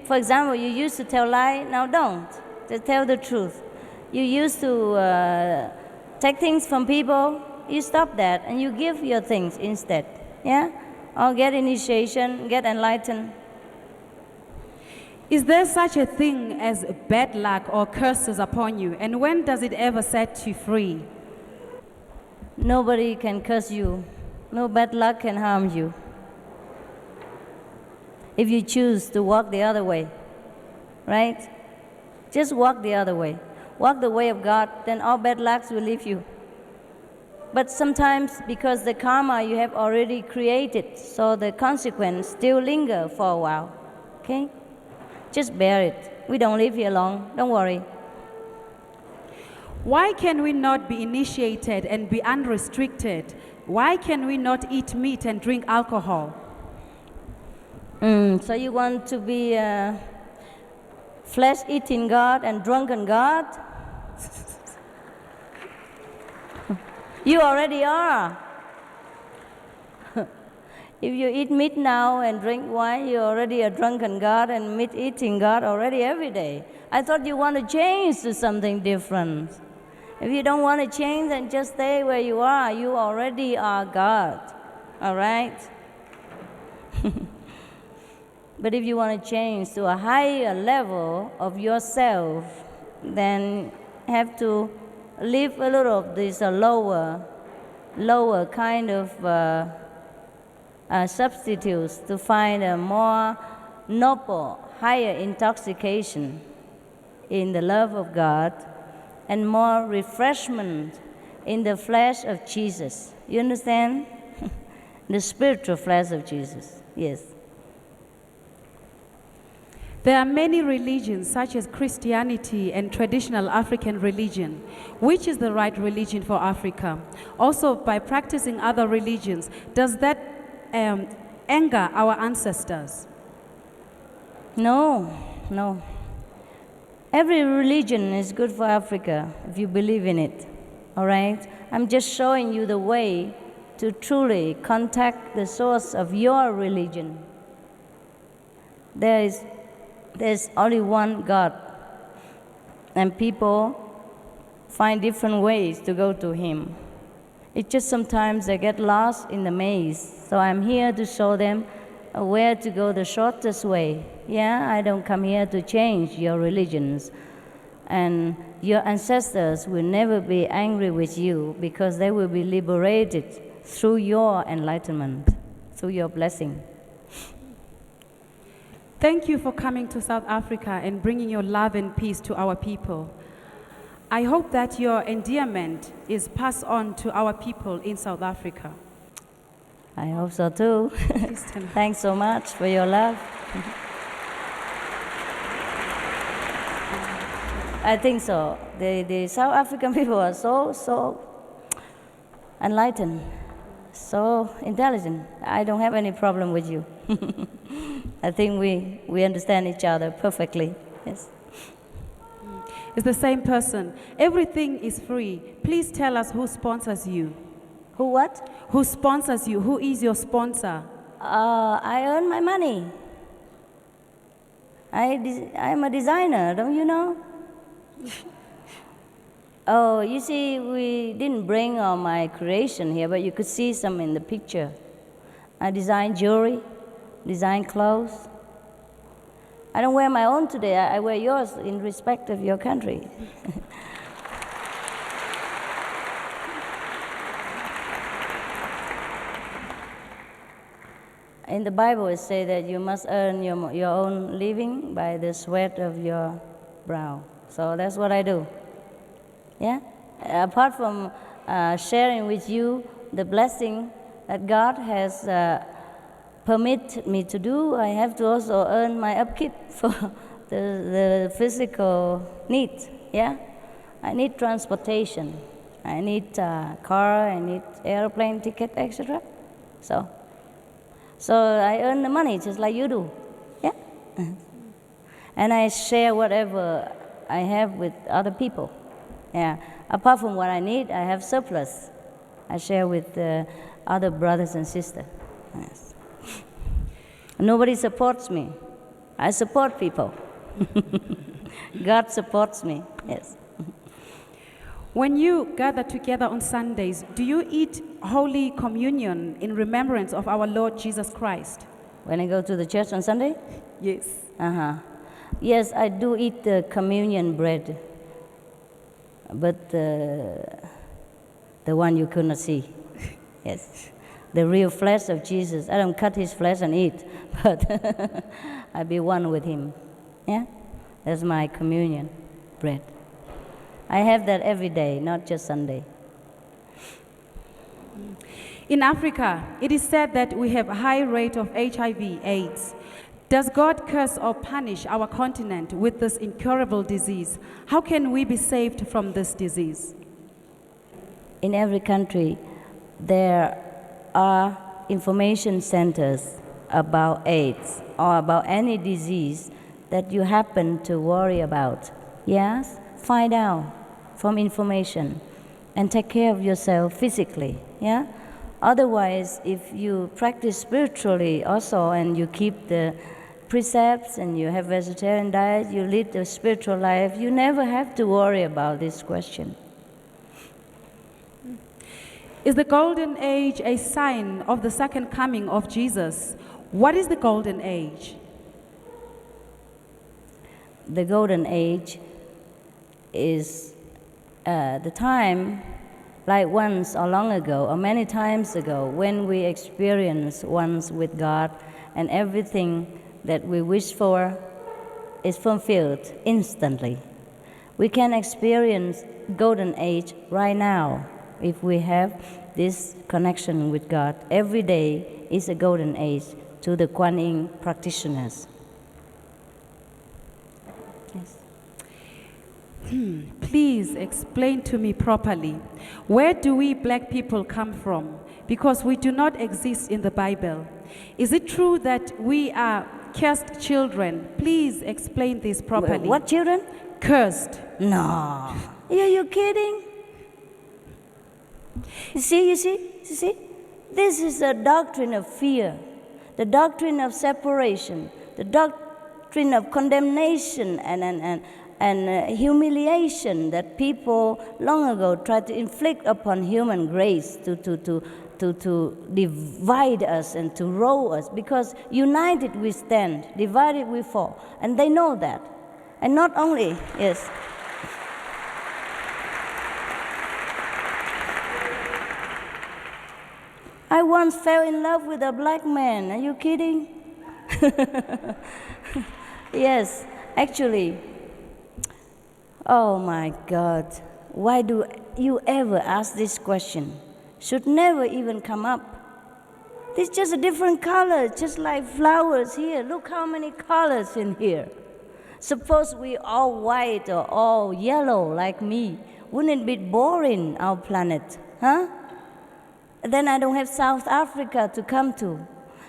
S2: For example, you used to tell lies, now don't. Just tell the truth. You used to take things from people, you stop that and you give your things instead. Yeah? Or get initiation, get enlightened.
S1: Is there such a thing as bad luck or curses upon you? And when does it ever set you free?
S2: Nobody can curse you. No bad luck can harm you. If you choose to walk the other way, right? Just walk the other way. Walk the way of God, then all bad lucks will leave you. But sometimes, because the karma you have already created, so the consequence still linger for a while. Okay? Just bear it. We don't live here long. Don't worry.
S1: Why can we not be initiated and be unrestricted? Why can we not eat meat and drink alcohol?
S2: So you want to be a flesh-eating God and drunken God? You already are. If you eat meat now and drink wine, you're already a drunken God and meat-eating God already every day. I thought you want to change to something different. If you don't want to change, then just stay where you are. You already are God. All right? But if you want to change to a higher level of yourself, then have to leave a little of this lower kind of substitutes to find a more noble, higher intoxication in the love of God and more refreshment in the flesh of Jesus. You understand? the spiritual flesh of Jesus. Yes.
S1: There are many religions, such as Christianity and traditional African religion. Which is the right religion for Africa? Also, by practicing other religions, does that anger our ancestors?
S2: No, no. Every religion is good for Africa if you believe in it. All right? I'm just showing you the way to truly contact the source of your religion. There's only one God, and people find different ways to go to Him. It's just sometimes they get lost in the maze. So I'm here to show them where to go the shortest way. Yeah, I don't come here to change your religions. And your ancestors will never be angry with you because they will be liberated through your enlightenment, through your blessing.
S1: Thank you for coming to South Africa and bringing your love and peace to our people. I hope that your endearment is passed on to our people in South Africa.
S2: I hope so too. Thanks so much for your love. I think so. The South African people are so enlightened, so intelligent. I don't have any problem with you. I think we understand each other perfectly. Yes.
S1: It's the same person. Everything is free. Please tell us who sponsors you.
S2: Who what?
S1: Who sponsors you? Who is your sponsor?
S2: I earn my money. I'm a designer, don't you know? Oh, you see, we didn't bring all my creation here, but you could see some in the picture. I design jewelry, design clothes. I don't wear my own today. I wear yours in respect of your country. In the Bible, it says that you must earn your own living by the sweat of your brow. So that's what I do. Yeah? Apart from sharing with you the blessing that God has permitted me to do, I have to also earn my upkeep for the physical needs. Yeah? I need transportation. I need car, I need airplane ticket, etc. So I earn the money just like you do. Yeah? And I share whatever I have with other people. Yeah. Apart from what I need, I have surplus. I share with other brothers and sisters. Yes. Nobody supports me. I support people. God supports me. Yes.
S1: When you gather together on Sundays, do you eat Holy Communion in remembrance of our Lord Jesus Christ?
S2: When I go to the church on Sunday?
S1: Yes.
S2: Yes, I do eat the communion bread, but the one you could not see. Yes, the real flesh of Jesus. I don't cut his flesh and eat, but I be one with him. Yeah, that's my communion bread. I have that every day, not just Sunday.
S1: In Africa, it is said that we have a high rate of HIV/AIDS. Does God curse or punish our continent with this incurable disease? How can we be saved from this disease?
S2: In every country, there are information centers about AIDS or about any disease that you happen to worry about. Yes? Find out from information and take care of yourself physically. Yeah? Otherwise, if you practice spiritually also and you keep the precepts and you have vegetarian diet, you lead a spiritual life, you never have to worry about this question.
S1: Is the golden age a sign of the second coming of Jesus? What is the golden age?
S2: The golden age is the time, like once or long ago, or many times ago, when we experience once with God and everything that we wish for is fulfilled instantly. We can experience golden age right now If we have this connection with God, every day is a golden age to the Kuan Yin practitioners. Yes.
S1: Please explain to me properly, where do we black people come from? Because we do not exist in the Bible. Is it true that we are cursed children? Please explain this properly.
S2: What children?
S1: Cursed.
S2: No. Are you kidding? You see? This is the doctrine of fear, the doctrine of separation, the doctrine of condemnation and humiliation that people long ago tried to inflict upon human race to divide us and to roll us. Because united we stand, divided we fall. And they know that. And not only, yes. I once fell in love with a black man. Are you kidding? Yes, actually. Oh my God. Why do you ever ask this question? Should never even come up. It's just a different color, just like flowers here. Look how many colors in here. Suppose we all white or all yellow like me. Wouldn't it be boring, our planet? Huh? Then I don't have South Africa to come to.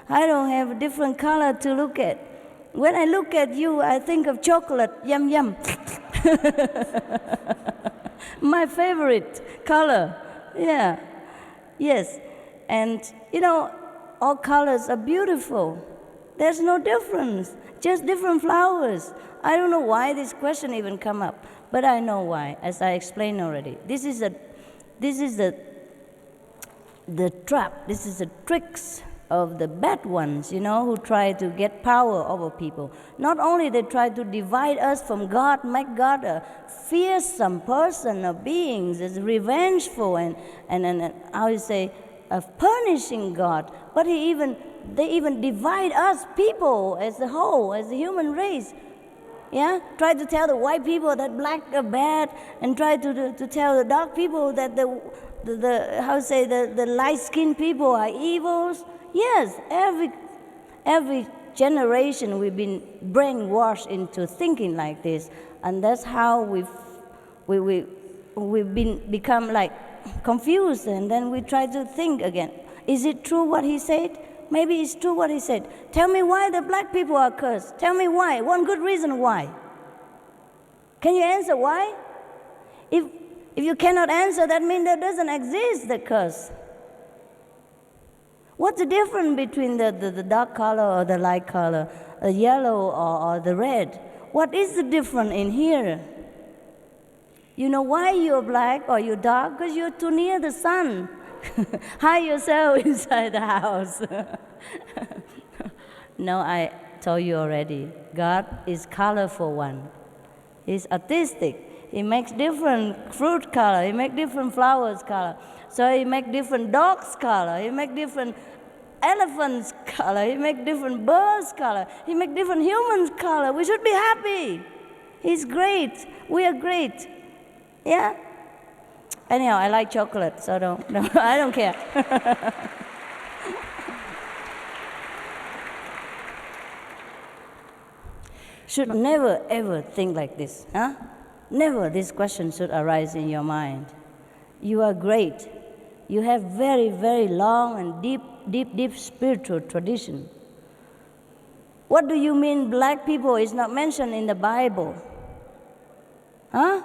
S2: I don't have a different color to look at. When I look at you, I think of chocolate, yum yum. My favorite color, yeah, yes. And all colors are beautiful. There's no difference, just different flowers. I don't know why this question even come up, but I know why, as I explained already. This is the trap, this is the tricks of the bad ones, who try to get power over people. Not only they try to divide us from God, make God a fearsome person or beings, is revengeful and how you say, of punishing God, but they even divide us people as a whole, as a human race. Yeah, try to tell the white people that black are bad, and try to tell the dark people that the light-skinned people are evils. Yes, every generation we've been brainwashed into thinking like this, and that's how we've become like confused, and then we try to think again. Is it true what he said? Maybe it's true what he said. Tell me why the black people are cursed. Tell me why. One good reason why. Can you answer why? If you cannot answer, that means there doesn't exist the curse. What's the difference between the dark color or the light color, the yellow or the red? What is the difference in here? You know why you're black or you're dark? Because you're too near the sun. Hide yourself inside the house. No, I told you already. God is colorful one. He's artistic. He makes different fruit color. He makes different flowers color. So he makes different dogs color. He makes different elephants color. He makes different birds color. He makes different humans color. We should be happy. He's great. We are great. Yeah? Anyhow, I like chocolate, so I don't care. Should never ever think like this, huh? Never this question should arise in your mind. You are great. You have very, very long and deep spiritual tradition. What do you mean black people is not mentioned in the Bible? Huh?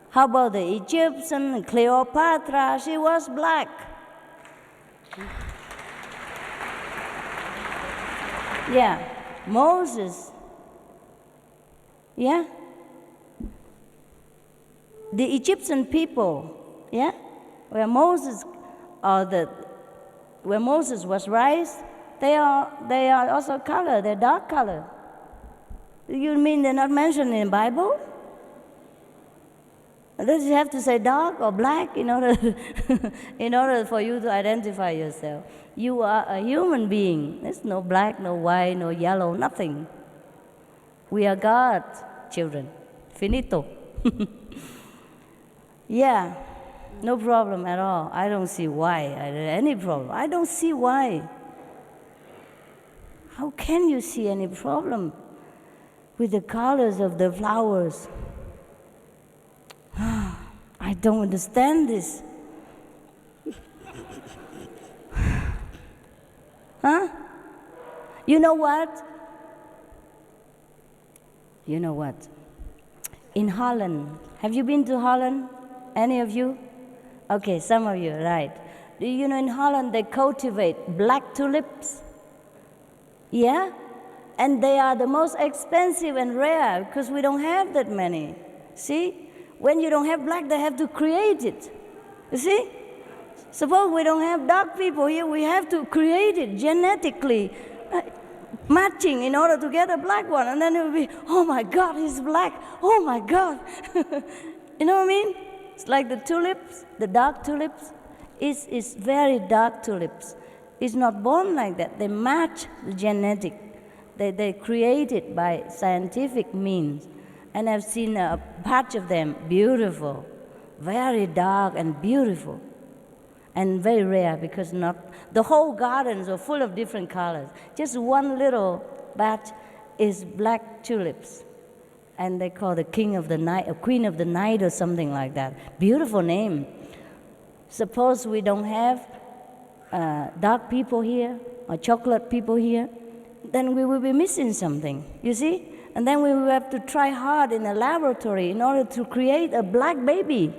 S2: How about the Egyptian, Cleopatra? She was black. Yeah, Moses. Yeah? The Egyptian people, yeah? Where Moses was raised, they are also color, they're dark color. You mean they're not mentioned in the Bible? Does you have to say dark or black in order for you to identify yourself? You are a human being. There's no black, no white, no yellow, nothing. We are God's children. Finito. Yeah. No problem at all. I don't see why. Any problem. I don't see why. How can you see any problem with the colors of the flowers? I don't understand this. Huh? You know what? You know what? In Holland, have you been to Holland? Any of you? Okay, some of you, right. Do you know in Holland they cultivate black tulips? Yeah? And they are the most expensive and rare because we don't have that many. See? When you don't have black, they have to create it. You see? Suppose we don't have dark people here, we have to create it genetically, matching in order to get a black one. And then it will be, oh my God, he's black. Oh my God. You know what I mean? It's like the tulips, the dark tulips. It's very dark tulips. It's not born like that. They match the genetic. They create it by scientific means. And I've seen a patch of them, beautiful, very dark and beautiful. And very rare because not the whole gardens are full of different colors. Just one little batch is black tulips, and they call the king of the night, or queen of the night, or something like that. Beautiful name. Suppose we don't have dark people here or chocolate people here, then we will be missing something. You see, and then we will have to try hard in a laboratory in order to create a black baby.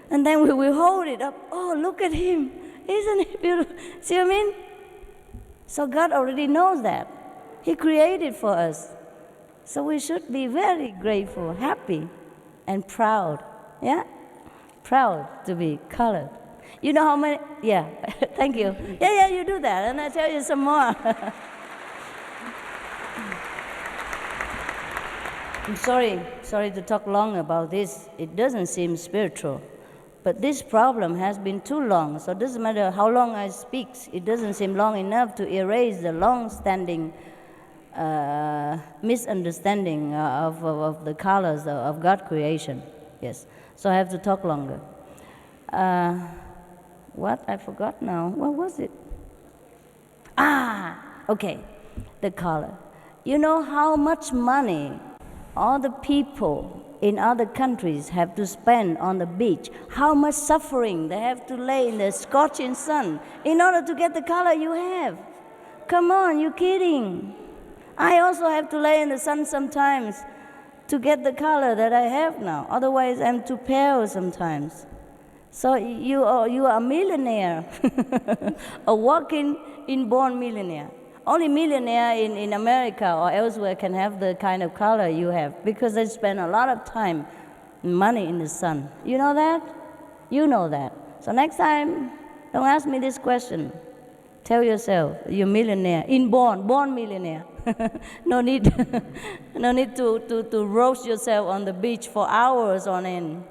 S2: And then we will hold it up. Oh, look at him. Isn't he beautiful? See what I mean? So God already knows that. He created for us. So we should be very grateful, happy, and proud. Yeah? Proud to be colored. You know how many? Yeah, thank you. Yeah, you do that. And I tell you some more. I'm sorry to talk long about this. It doesn't seem spiritual. But this problem has been too long, so it doesn't matter how long I speak, it doesn't seem long enough to erase the long-standing misunderstanding of the colors of God's creation. Yes, so I have to talk longer. What? I forgot now. What was it? Okay, the color. You know how much money all the people in other countries have to spend on the beach, how much suffering they have to lay in the scorching sun in order to get the color you have. Come on, you're kidding. I also have to lay in the sun sometimes to get the color that I have now. Otherwise, I'm too pale sometimes. So you are a millionaire, a walking inborn millionaire. Only millionaire in America or elsewhere can have the kind of color you have because they spend a lot of time and money in the sun. You know that? You know that. So next time, don't ask me this question. Tell yourself you're millionaire, born millionaire. No need to roast yourself on the beach for hours on end.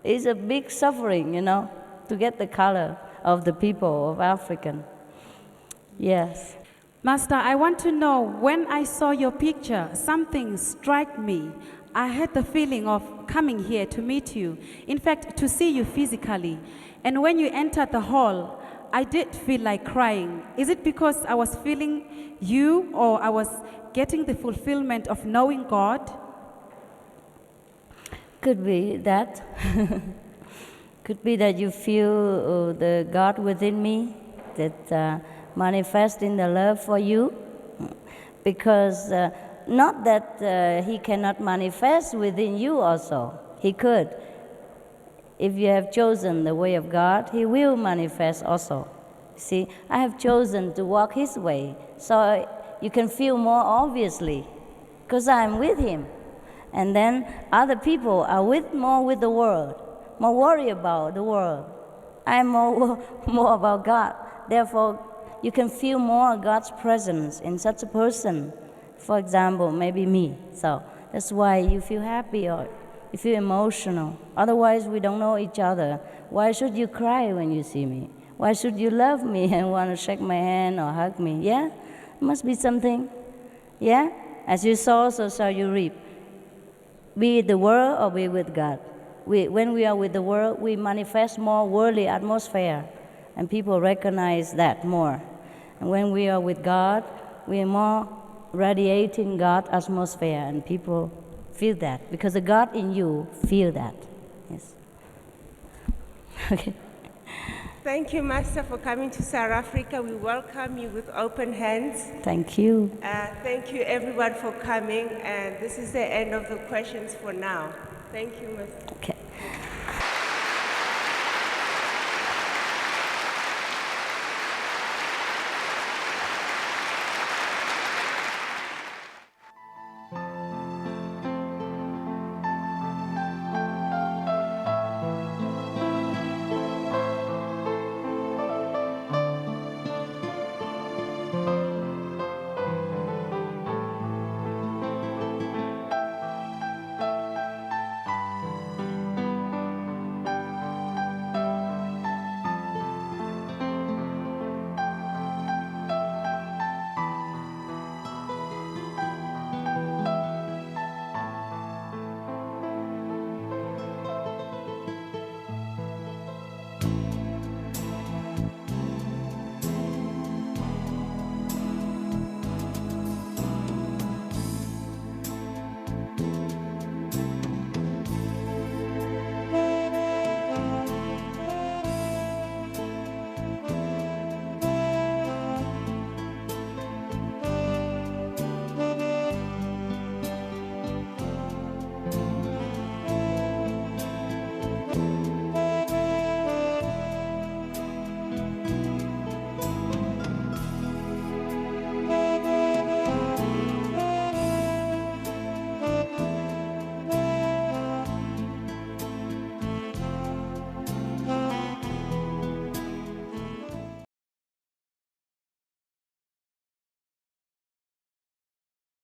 S2: It's a big suffering, to get the color of the people of African. Yes.
S1: Master, I want to know, when I saw your picture, something struck me. I had the feeling of coming here to meet you, in fact, to see you physically. And when you entered the hall, I did feel like crying. Is it because I was feeling you, or I was getting the fulfillment of knowing God?
S2: Could be that. Could be that you feel the God within me, that manifest in the love for you, because not that he cannot manifest within you also. He could. If you have chosen the way of God, he will manifest also. See, I have chosen to walk his way, so you can feel more obviously, because I'm with him. And then other people are more with the world, more worried about the world. I'm more about God. Therefore, you can feel more God's presence in such a person. For example, maybe me. So that's why you feel happy or you feel emotional. Otherwise, we don't know each other. Why should you cry when you see me? Why should you love me and want to shake my hand or hug me? Yeah? Must be something. Yeah? As you sow, so shall you reap. Be it the world or be with God. when we are with the world, we manifest more worldly atmosphere, and people recognize that more. And when we are with God, we are more radiating God atmosphere, and people feel that, because the God in you feel that. Yes. Okay.
S4: Thank you, Master, for coming to South Africa. We welcome you with open hands.
S2: Thank you.
S4: Thank you, everyone, for coming. And this is the end of the questions for now. Thank you, Master.
S2: Okay.